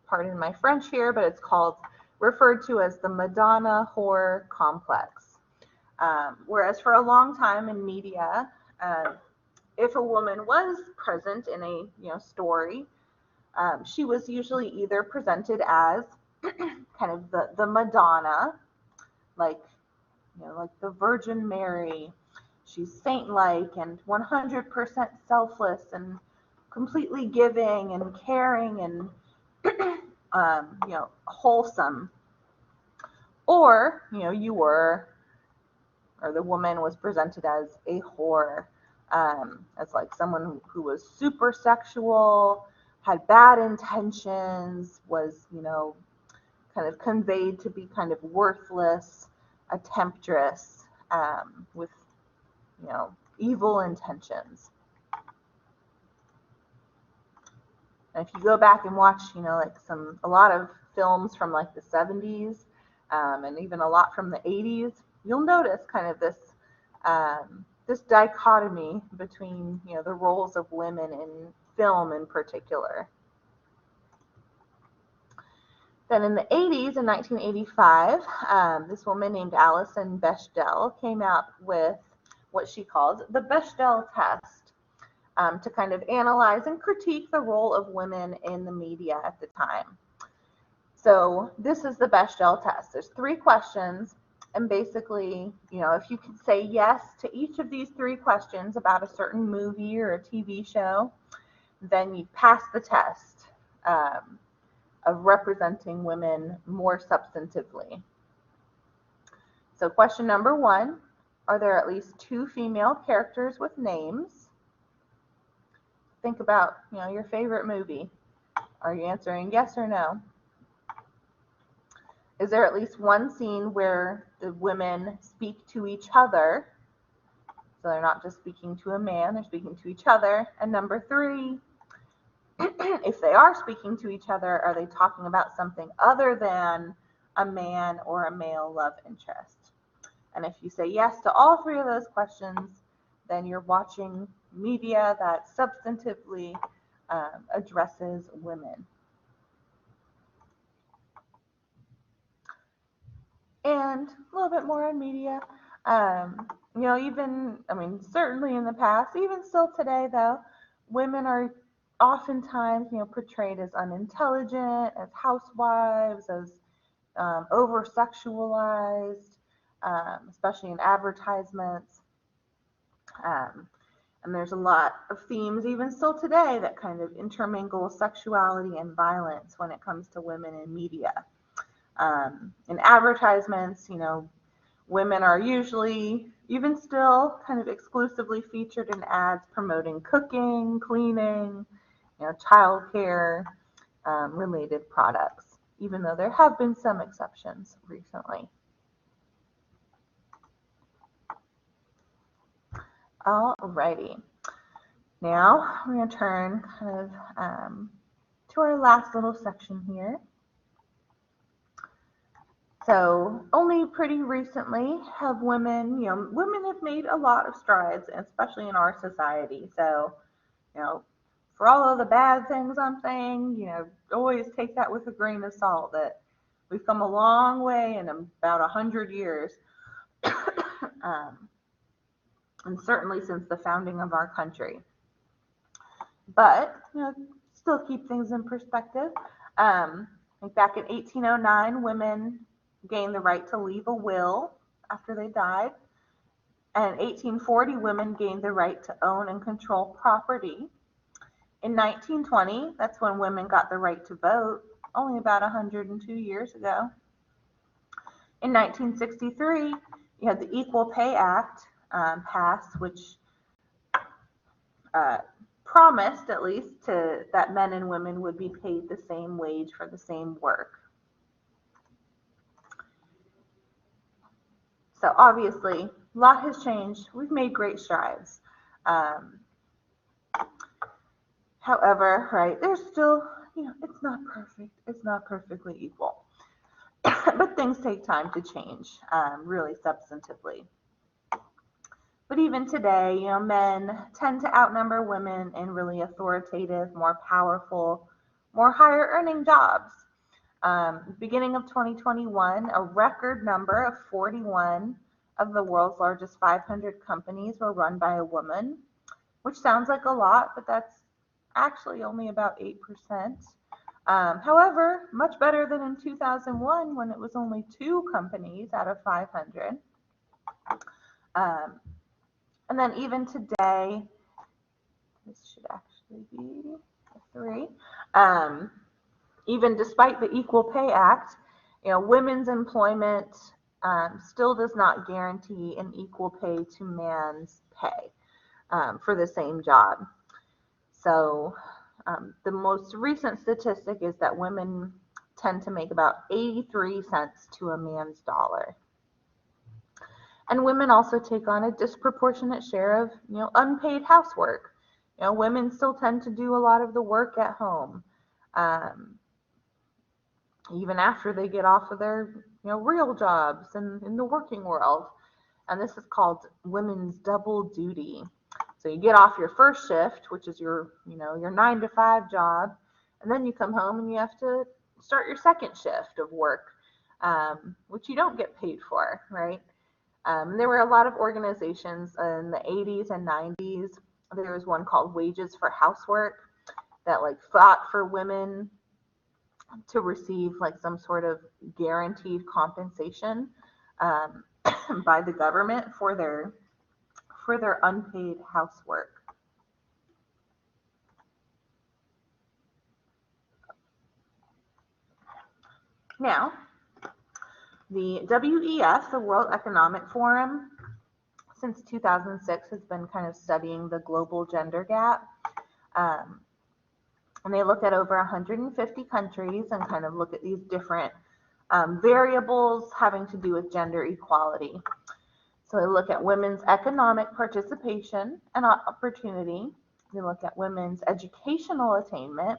Speaker 1: pardon my French here, but it's referred to as the Madonna whore complex. Whereas for a long time in media, if a woman was present in a story, she was usually either presented as kind of the Madonna, like the Virgin Mary. She's saint-like and 100% selfless and completely giving and caring and wholesome. Or the woman was presented as a whore, as like someone who was super sexual, had bad intentions, was, kind of conveyed to be kind of worthless, a temptress, with, evil intentions. And if you go back and watch, a lot of films from like the 70s, and even a lot from the 80s, you'll notice kind of this this dichotomy between, the roles of women in film in particular. Then in the 80s, in 1985, this woman named Alison Bechdel came out with what she called the Bechdel test, to kind of analyze and critique the role of women in the media at the time. So this is the Bechdel test. There's 3 questions, and basically, if you can say yes to each of these 3 questions about a certain movie or a TV show, then you pass the test of representing women more substantively. So question number 1, are there at least 2 female characters with names? Think about, your favorite movie. Are you answering yes or no? Is there at least one scene where the women speak to each other? So they're not just speaking to a man, they're speaking to each other. And number 3, if they are speaking to each other, are they talking about something other than a man or a male love interest? And if you say yes to all 3 of those questions, then you're watching media that substantively addresses women. And a little bit more on media. Certainly in the past, even still today, though, women are oftentimes, portrayed as unintelligent, as housewives, as over-sexualized, especially in advertisements. And there's a lot of themes, even still today, that kind of intermingle sexuality and violence when it comes to women in media. In advertisements, women are usually, even still, kind of exclusively featured in ads promoting cooking, cleaning, childcare related products, even though there have been some exceptions recently. Alrighty. Now we're going to turn kind of to our last little section here. So only pretty recently have women have made a lot of strides, especially in our society. So, for all of the bad things I'm saying, always take that with a grain of salt, that we've come a long way in about 100 years. And certainly since the founding of our country. But, still keep things in perspective. Back in 1809, women gained the right to leave a will after they died. And in 1840, women gained the right to own and control property. In 1920, that's when women got the right to vote, only about 102 years ago. In 1963, you had the Equal Pay Act passed, which promised, at least, that men and women would be paid the same wage for the same work. So obviously, a lot has changed. We've made great strides. However, right, there's still, it's not perfect. It's not perfectly equal. But things take time to change, really substantively. But even today, men tend to outnumber women in really authoritative, more powerful, more higher earning jobs. Beginning of 2021, a record number of 41 of the world's largest 500 companies were run by a woman, which sounds like a lot, but that's actually only about 8%. However, much better than in 2001 when it was only 2 companies out of 500. And then even today, this should actually be 3. Even despite the Equal Pay Act, women's employment still does not guarantee an equal pay to man's pay for the same job. So the most recent statistic is that women tend to make about 83 cents to a man's dollar. And women also take on a disproportionate share of, unpaid housework. Women still tend to do a lot of the work at home, even after they get off of their, real jobs and in the working world. and this is called women's double duty. So you get off your first shift, which is your 9 to 5 job, and then you come home and you have to start your second shift of work, which you don't get paid for, right? There were a lot of organizations in the 80s and 90s. There was one called Wages for Housework that fought for women to receive some sort of guaranteed compensation by the government for their unpaid housework. Now, the WEF, the World Economic Forum, since 2006 has been kind of studying the global gender gap. And they look at over 150 countries and kind of look at these different variables having to do with gender equality. So they look at women's economic participation and opportunity. They look at women's educational attainment,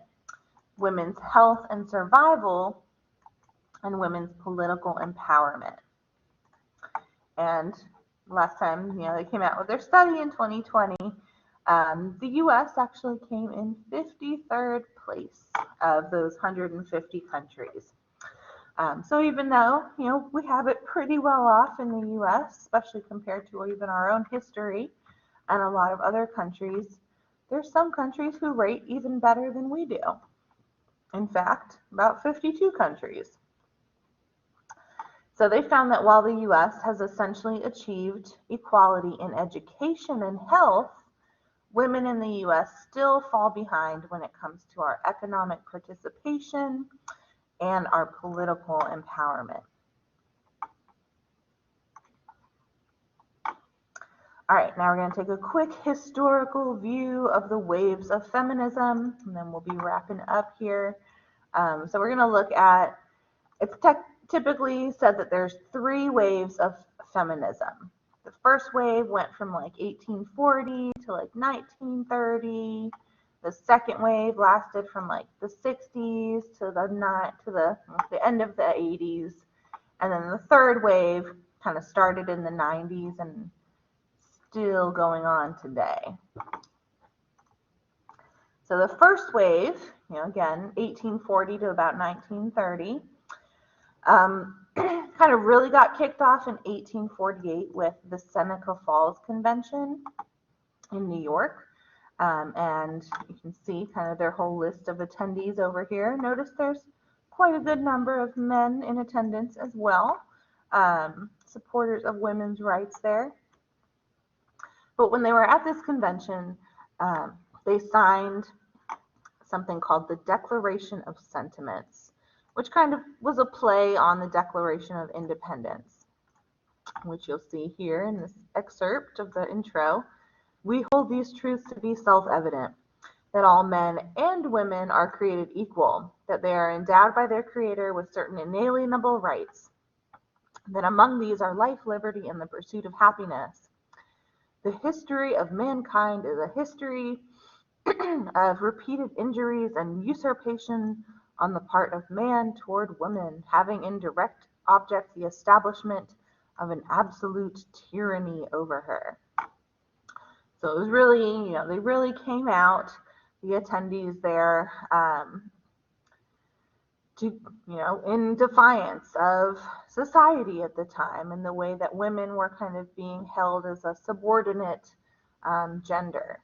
Speaker 1: women's health and survival, and women's political empowerment. And last time, they came out with their study in 2020. The U.S. actually came in 53rd place of those 150 countries. So even though, we have it pretty well off in the U.S., especially compared to even our own history and a lot of other countries, there's some countries who rate even better than we do. In fact, about 52 countries. So they found that while the U.S. has essentially achieved equality in education and health, women in the U.S. still fall behind when it comes to our economic participation and our political empowerment. All right, now we're going to take a quick historical view of the waves of feminism, and then we'll be wrapping up here. So we're going to look at, it's typically said that there's 3 waves of feminism. The first wave went from 1840 to 1930. The second wave lasted from the 60s to the end of the 80s. And then the third wave kind of started in the 90s and still going on today. So the first wave, again, 1840 to about 1930, kind of really got kicked off in 1848 with the Seneca Falls Convention in New York. And you can see kind of their whole list of attendees over here. Notice there's quite a good number of men in attendance as well, supporters of women's rights there. But when they were at this convention, they signed something called the Declaration of Sentiments, which kind of was a play on the Declaration of Independence, which you'll see here in this excerpt of the intro. We hold these truths to be self-evident, that all men and women are created equal, that they are endowed by their Creator with certain inalienable rights, that among these are life, liberty, and the pursuit of happiness. The history of mankind is a history of repeated injuries and usurpation on the part of man toward woman, having in direct object the establishment of an absolute tyranny over her. So it was really, they really came out, the attendees there, in defiance of society at the time and the way that women were kind of being held as a subordinate gender.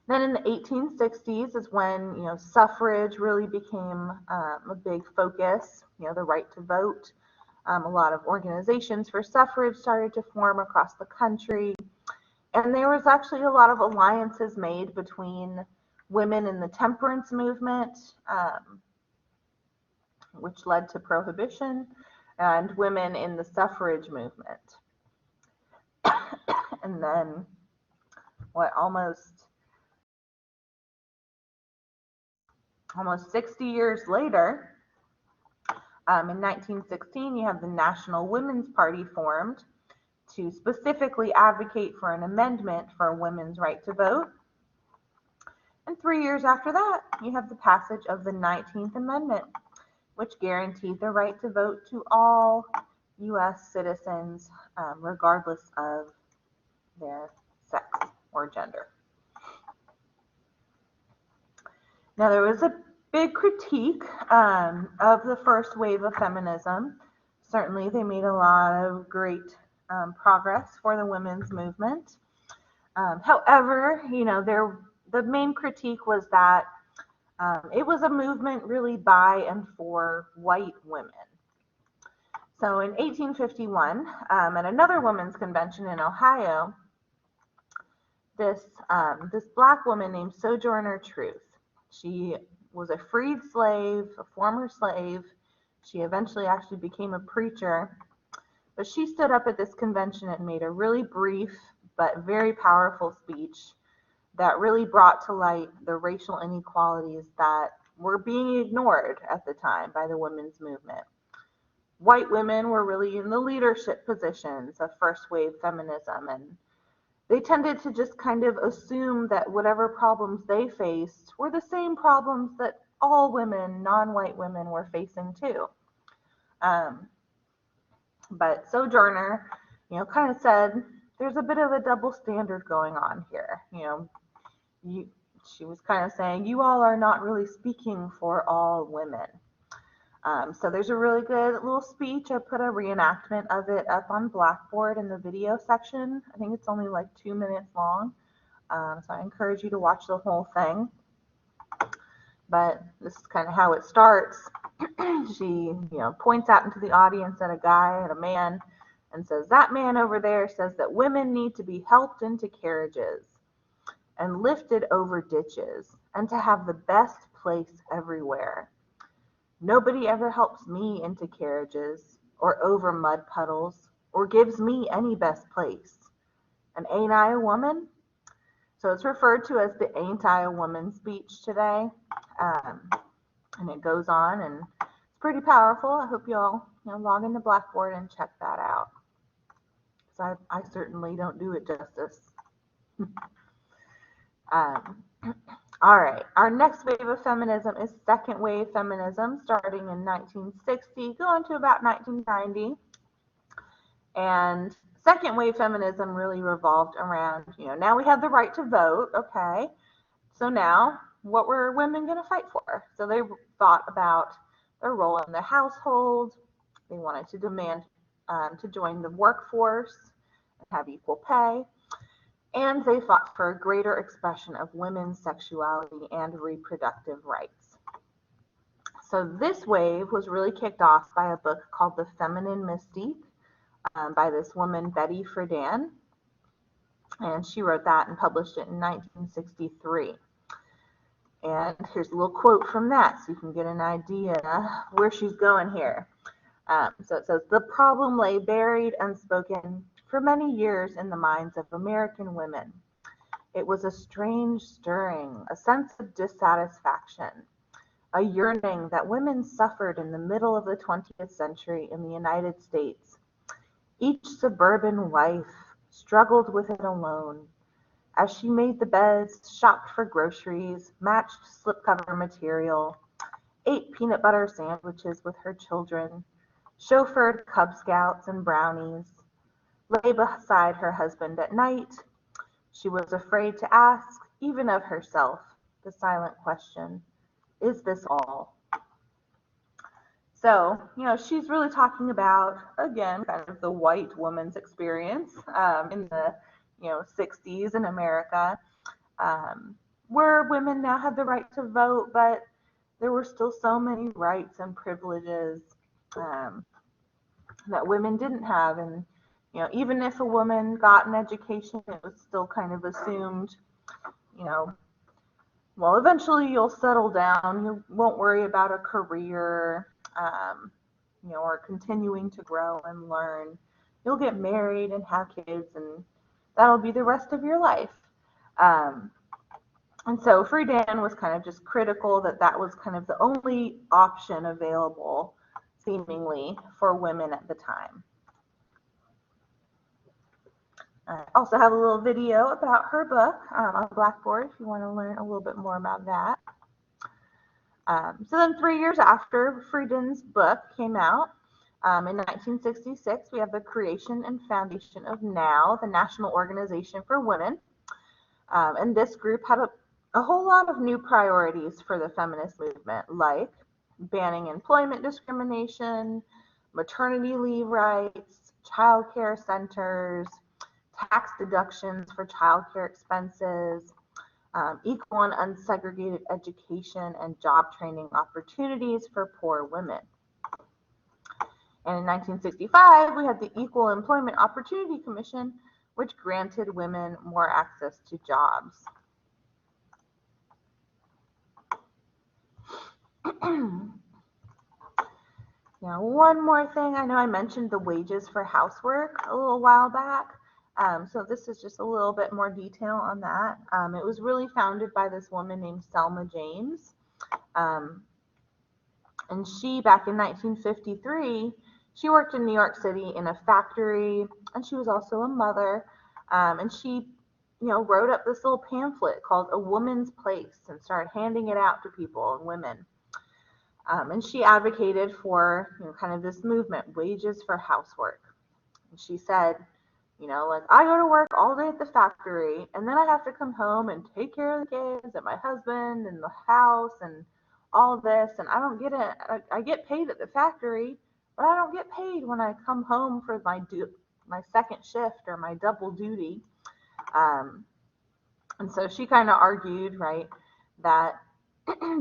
Speaker 1: Then in the 1860s is when, suffrage really became a big focus, the right to vote. A lot of organizations for suffrage started to form across the country. And there was actually a lot of alliances made between women in the temperance movement, which led to prohibition, and women in the suffrage movement. And then almost 60 years later, in 1916, you have the National Women's Party formed to specifically advocate for an amendment for women's right to vote. And 3 years after that, you have the passage of the 19th Amendment, which guaranteed the right to vote to all U.S. citizens, regardless of their sex or gender. Now, there was a big critique of the first wave of feminism. Certainly, they made a lot of great progress for the women's movement. However, the main critique was that it was a movement really by and for white women. So in 1851, at another women's convention in Ohio, this black woman named Sojourner Truth, she was a freed slave, a former slave. She eventually actually became a preacher. But she stood up at this convention and made a really brief but very powerful speech that really brought to light the racial inequalities that were being ignored at the time by the women's movement. White women were really in the leadership positions of first wave feminism, and they tended to just kind of assume that whatever problems they faced were the same problems that all women, non-white women, were facing too. But Sojourner, kind of said there's a bit of a double standard going on here. She was kind of saying you all are not really speaking for all women. So there's a really good little speech. I put a reenactment of it up on Blackboard in the video section. I think it's only like 2 minutes long. So I encourage you to watch the whole thing. But this is kind of how it starts. She, points out into the audience at a guy and a man and says, "That man over there says that women need to be helped into carriages and lifted over ditches and to have the best place everywhere. Nobody ever helps me into carriages or over mud puddles or gives me any best place. And ain't I a woman?" So it's referred to as the "Ain't I a Woman" speech today. And it goes on, and it's pretty powerful. I hope you all log into Blackboard and check that out. So I certainly don't do it justice. All right, our next wave of feminism is second wave feminism, starting in 1960, going to about 1990. And second wave feminism really revolved around, now we have the right to vote, okay? So now, what were women going to fight for? So they thought about their role in the household. They wanted to demand to join the workforce and have equal pay. And they fought for a greater expression of women's sexuality and reproductive rights. So this wave was really kicked off by a book called The Feminine Mystique by this woman, Betty Friedan. And she wrote that and published it in 1963. And here's a little quote from that so you can get an idea where she's going here. So it says, "The problem lay buried, unspoken, for many years in the minds of American women. It was a strange stirring, a sense of dissatisfaction, a yearning that women suffered in the middle of the 20th century in the United States. Each suburban wife struggled with it alone. As she made the beds, shopped for groceries, matched slipcover material, ate peanut butter sandwiches with her children, chauffeured Cub Scouts and brownies, lay beside her husband at night, she was afraid to ask, even of herself, the silent question, is this all?" So, she's really talking about, again, kind of the white woman's experience in the 60s in America, where women now had the right to vote, but there were still so many rights and privileges that women didn't have. And even if a woman got an education, it was still kind of assumed, well, eventually you'll settle down, you won't worry about a career, or continuing to grow and learn. You'll get married and have kids, and that'll be the rest of your life. And so Friedan was kind of just critical that was kind of the only option available, seemingly, for women at the time. I also have a little video about her book on Blackboard if you want to learn a little bit more about that. So then 3 years after Friedan's book came out, In 1966, we have the creation and foundation of NOW, the National Organization for Women. And this group had a whole lot of new priorities for the feminist movement, like banning employment discrimination, maternity leave rights, child care centers, tax deductions for child care expenses, equal and unsegregated education and job training opportunities for poor women. And in 1965, we had the Equal Employment Opportunity Commission, which granted women more access to jobs. Now, one more thing. I know I mentioned the wages for housework a little while back. So this is just a little bit more detail on that. It was really founded by this woman named Selma James. And she, back in 1953, she worked in New York City in a factory, and she was also a mother. And she, wrote up this little pamphlet called A Woman's Place and started handing it out to people and women. And she advocated for, kind of this movement, wages for housework. And she said, I go to work all day at the factory, and then I have to come home and take care of the kids and my husband and the house and all this, and I don't get it. I get paid at the factory, but I don't get paid when I come home for my second shift or my double duty. And so she kind of argued, right, that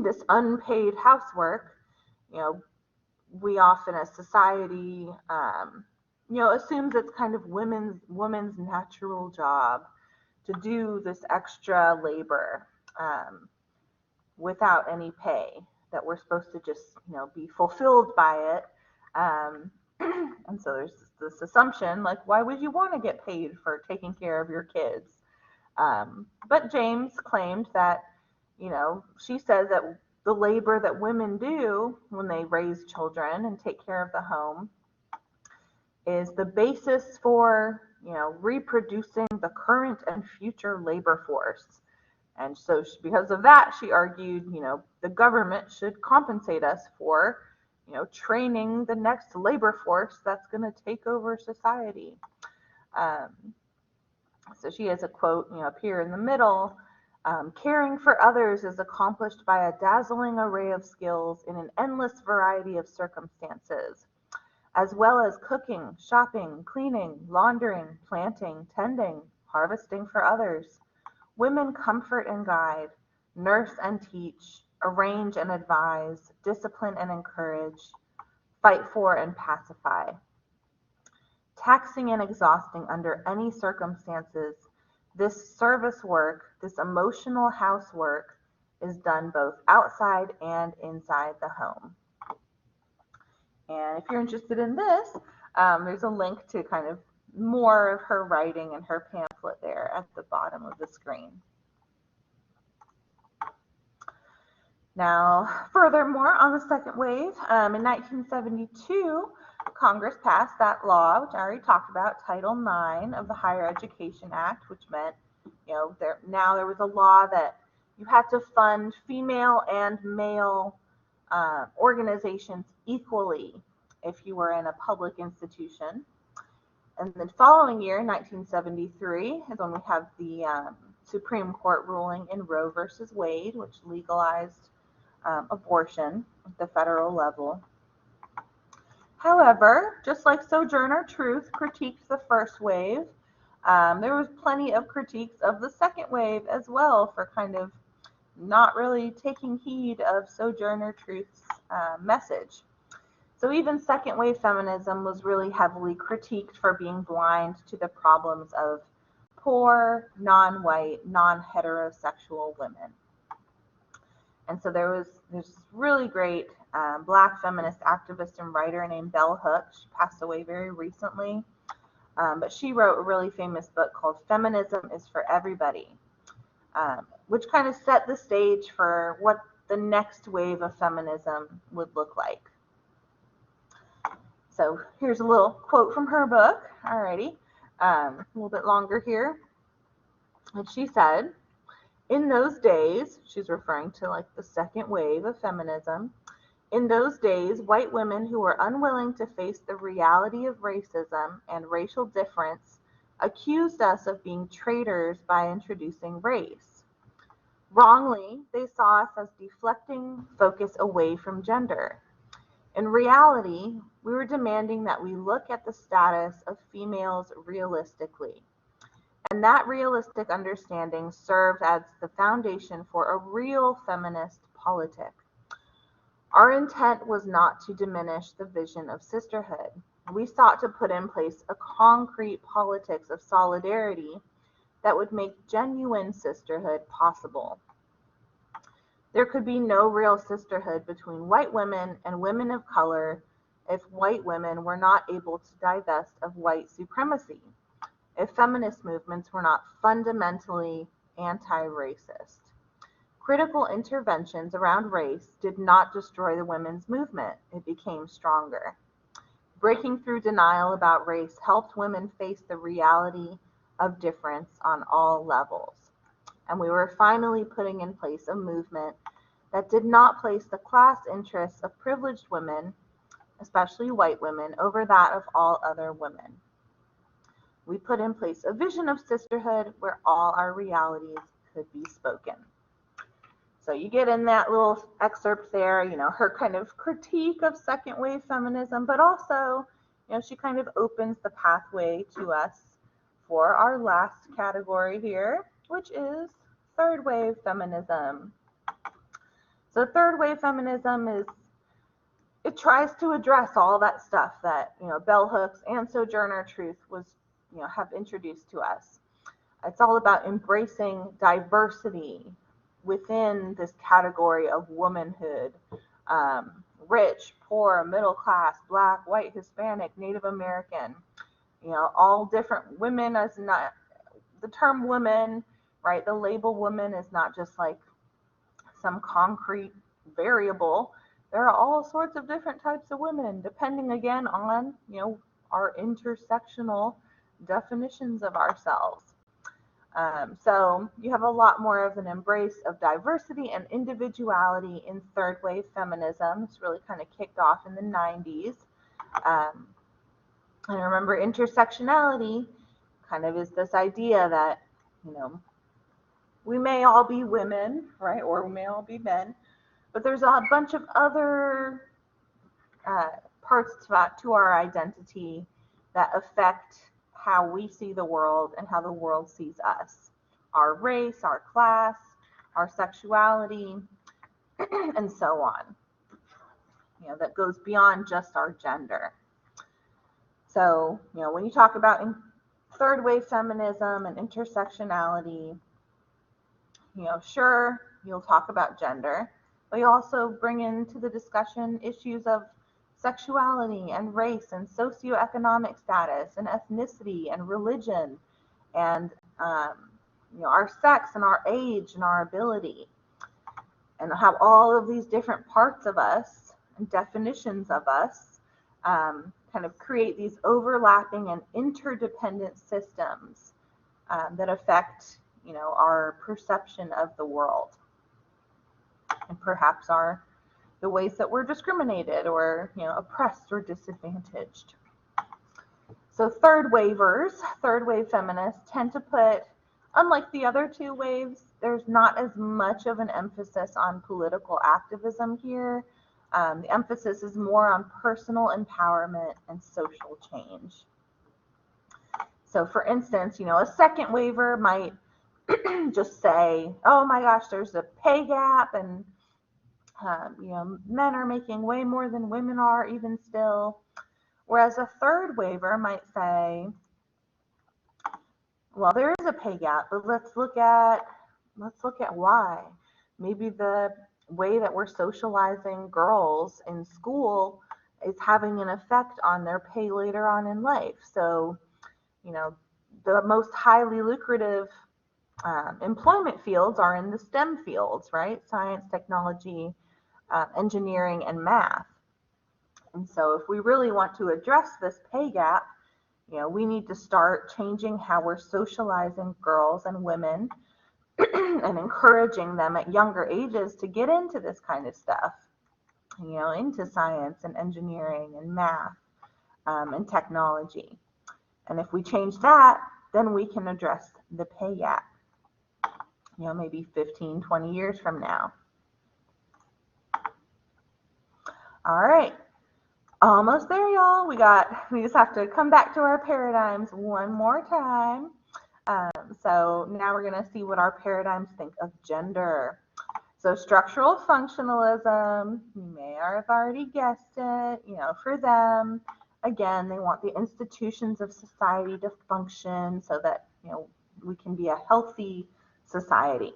Speaker 1: this unpaid housework, we often as society, assumes it's kind of woman's natural job to do this extra labor without any pay, that we're supposed to just, be fulfilled by it. And so there's this assumption, like, why would you want to get paid for taking care of your kids? But James claimed that, she says that the labor that women do when they raise children and take care of the home is the basis for, reproducing the current and future labor force. And so because of that, she argued, the government should compensate us for, training the next labor force that's going to take over society. So she has a quote, up here in the middle. Caring for others is accomplished by a dazzling array of skills in an endless variety of circumstances, as well as cooking, shopping, cleaning, laundering, planting, tending, harvesting for others. Women comfort and guide, nurse and teach, arrange and advise, discipline and encourage, fight for and pacify. Taxing and exhausting under any circumstances, this service work, this emotional housework, is done both outside and inside the home. And if you're interested in this, there's a link to kind of more of her writing and her pamphlet there at the bottom of the screen. Now, furthermore, on the second wave, in 1972, Congress passed that law, which I already talked about, Title IX of the Higher Education Act, which meant, there was a law that you had to fund female and male organizations equally if you were in a public institution. And then following year, 1973, is when we have the Supreme Court ruling in Roe versus Wade, which legalized abortion at the federal level. However, just like Sojourner Truth critiqued the first wave, there was plenty of critiques of the second wave as well for kind of not really taking heed of Sojourner Truth's message. So even second wave feminism was really heavily critiqued for being blind to the problems of poor, non-white, non-heterosexual women. And so there's this really great Black feminist activist and writer named Bell Hooks. She passed away very recently, but she wrote a really famous book called Feminism is for Everybody, which kind of set the stage for what the next wave of feminism would look like. So here's a little quote from her book, alrighty, a little bit longer here. And she said, in those days, she's referring to like the second wave of feminism, In those days, white women who were unwilling to face the reality of racism and racial difference accused us of being traitors by introducing race. Wrongly, they saw us as deflecting focus away from gender. In reality, we were demanding that we look at the status of females realistically. And that realistic understanding served as the foundation for a real feminist politic. Our intent was not to diminish the vision of sisterhood. We sought to put in place a concrete politics of solidarity that would make genuine sisterhood possible. There could be no real sisterhood between white women and women of color if white women were not able to divest of white supremacy, if feminist movements were not fundamentally anti-racist. Critical interventions around race did not destroy the women's movement, it became stronger. Breaking through denial about race helped women face the reality of difference on all levels. And we were finally putting in place a movement that did not place the class interests of privileged women, especially white women, over that of all other women. We put in place a vision of sisterhood where all our realities could be spoken. So you get in that little excerpt there, her kind of critique of second wave feminism, but also, she kind of opens the pathway to us for our last category here, which is third wave feminism. So third wave feminism it tries to address all that stuff that, bell hooks and Sojourner Truth have introduced to us. It's all about embracing diversity within this category of womanhood, rich, poor, middle class, black, white, Hispanic, Native American, all different women. As not the term woman, right? The label woman is not just like some concrete variable. There are all sorts of different types of women, depending again on, our intersectional definitions of ourselves. So you have a lot more of an embrace of diversity and individuality in third wave feminism. It's really kind of kicked off in the 90s. And remember, intersectionality kind of is this idea that, we may all be women, right? Or we may all be men, but there's a bunch of other parts to our identity that affect how we see the world and how the world sees us. Our race, our class, our sexuality, and so on. That goes beyond just our gender. So, when you talk about third wave feminism and intersectionality, sure, you'll talk about gender, but you also bring into the discussion issues of sexuality and race and socioeconomic status and ethnicity and religion and our sex and our age and our ability, and how all of these different parts of us and definitions of us kind of create these overlapping and interdependent systems that affect our perception of the world, and perhaps the ways that we're discriminated or oppressed or disadvantaged. So third wave feminists tend to put, unlike the other two waves, there's not as much of an emphasis on political activism here. The emphasis is more on personal empowerment and social change. So for instance, a second waver might just say, oh my gosh, there's a pay gap, and men are making way more than women are even still. Whereas a third waver might say, well, there is a pay gap, but let's look at why. Maybe the way that we're socializing girls in school is having an effect on their pay later on in life. So, the most highly lucrative employment fields are in the STEM fields, right? Science, technology, engineering, and math. And so if we really want to address this pay gap, we need to start changing how we're socializing girls and women and encouraging them at younger ages to get into this kind of stuff. into science and engineering and math and technology. And if we change that, then we can address the pay gap, maybe 15, 20 years from now. All right, almost there, y'all. We just have to come back to our paradigms one more time. So now we're going to see what our paradigms think of gender. So structural functionalism, you may have already guessed it, for them, again, they want the institutions of society to function so that, we can be a healthy society.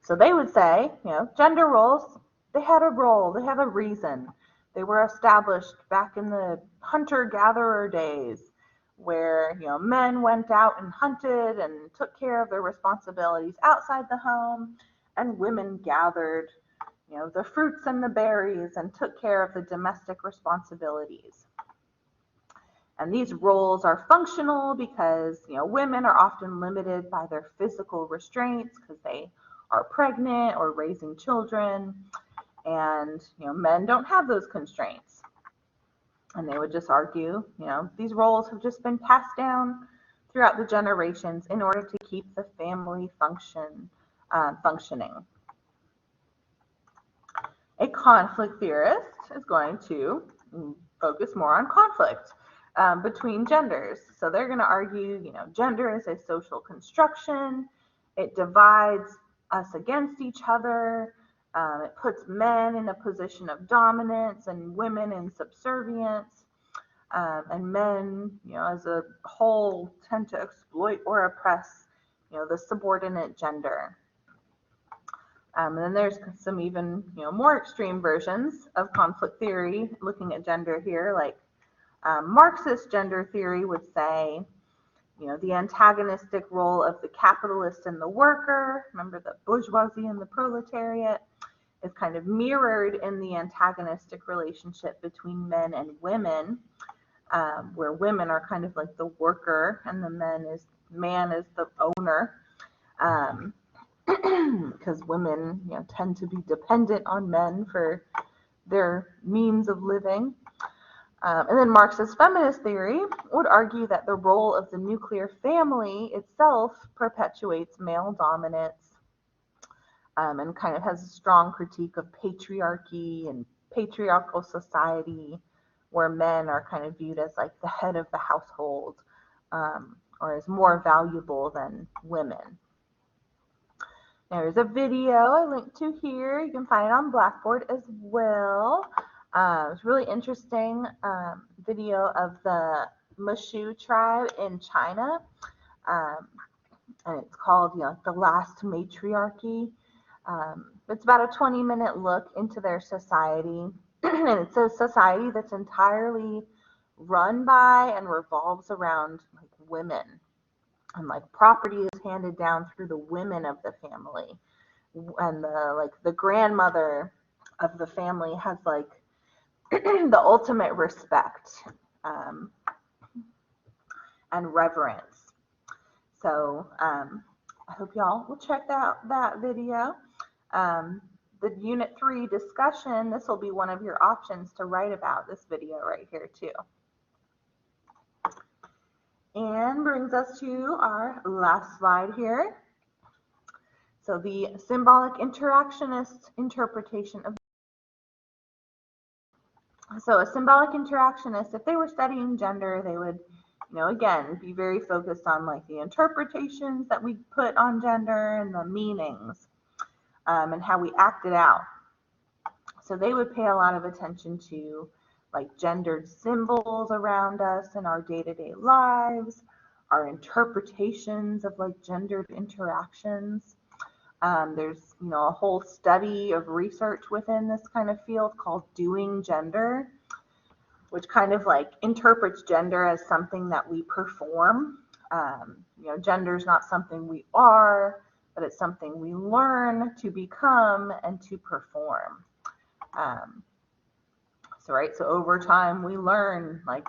Speaker 1: So they would say, gender roles, they had a role, they have a reason. They were established back in the hunter-gatherer days where, men went out and hunted and took care of their responsibilities outside the home, and women gathered, the fruits and the berries and took care of the domestic responsibilities. And these roles are functional because, women are often limited by their physical restraints because they are pregnant or raising children, and, men don't have those constraints. And they would just argue, these roles have just been passed down throughout the generations in order to keep the family functioning. A conflict theorist is going to focus more on conflict between genders. So they're going to argue, gender is a social construction. It divides us against each other. It puts men in a position of dominance and women in subservience. And men, as a whole, tend to exploit or oppress, the subordinate gender. And then there's some even, more extreme versions of conflict theory looking at gender here, like Marxist gender theory would say, the antagonistic role of the capitalist and the worker, remember the bourgeoisie and the proletariat, is kind of mirrored in the antagonistic relationship between men and women, where women are kind of like the worker and the man is the owner, because women tend to be dependent on men for their means of living. And then Marxist feminist theory would argue that the role of the nuclear family itself perpetuates male dominance, and kind of has a strong critique of patriarchy and patriarchal society, where men are kind of viewed as like the head of the household, or as more valuable than women. There's a video I linked to here. You can find it on Blackboard as well. It's a really interesting video of the Mushu tribe in China. And it's called, The Last Matriarchy. It's about a 20-minute look into their society. And it's a society that's entirely run by and revolves around like women. And like property is handed down through the women of the family. And the grandmother of the family has like the ultimate respect and reverence. So I hope y'all will check out that video. The Unit 3 discussion, this will be one of your options to write about, this video right here too. And brings us to our last slide here. So the symbolic interactionist interpretation of. So a symbolic interactionist, if they were studying gender, they would, again, be very focused on like the interpretations that we put on gender and the meanings, and how we act it out. So they would pay a lot of attention to like gendered symbols around us in our day-to-day lives, our interpretations of like gendered interactions. There's, a whole study of research within this kind of field called doing gender, which kind of like interprets gender as something that we perform. Gender is not something we are, but it's something we learn to become and to perform. So over time we learn like,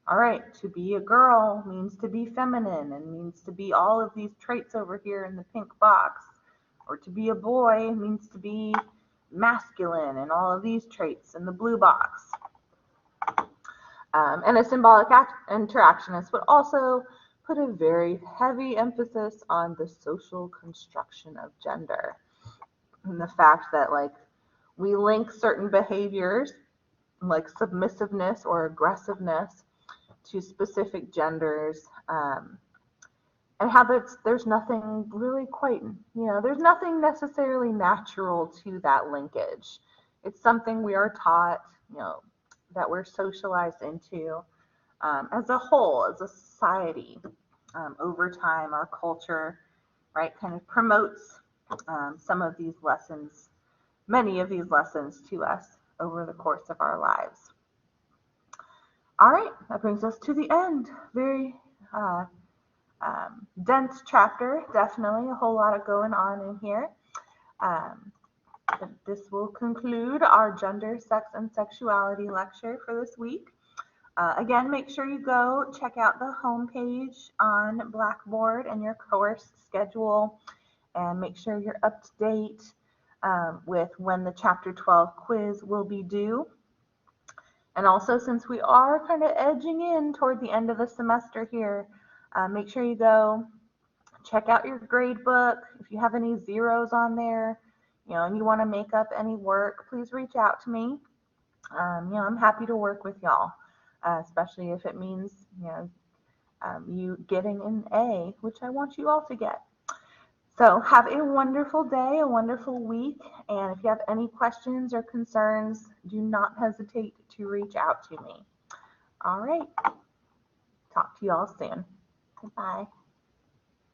Speaker 1: all right, to be a girl means to be feminine and means to be all of these traits over here in the pink box. Or to be a boy means to be, masculine and all of these traits in the blue box. And a symbolic interactionist would also put a very heavy emphasis on the social construction of gender and the fact that like we link certain behaviors like submissiveness or aggressiveness to specific genders, and how there's nothing really quite, there's nothing necessarily natural to that linkage. It's something we are taught, that we're socialized into as a whole, as a society. Over time, our culture, right, kind of promotes some of these lessons, many of these lessons to us over the course of our lives. All right, that brings us to the end. Very dense chapter, definitely a whole lot of going on in here. This will conclude our gender, sex, and sexuality lecture for this week. Again, make sure you go check out the homepage on Blackboard and your course schedule, and make sure you're up to date with when the Chapter 12 quiz will be due. And also, since we are kind of edging in toward the end of the semester here, make sure you go check out your grade book. If you have any zeros on there, and you want to make up any work, please reach out to me. I'm happy to work with y'all, especially if it means, you getting an A, which I want you all to get. So have a wonderful day, a wonderful week, and if you have any questions or concerns, do not hesitate to reach out to me. All right. Talk to you all soon. Goodbye.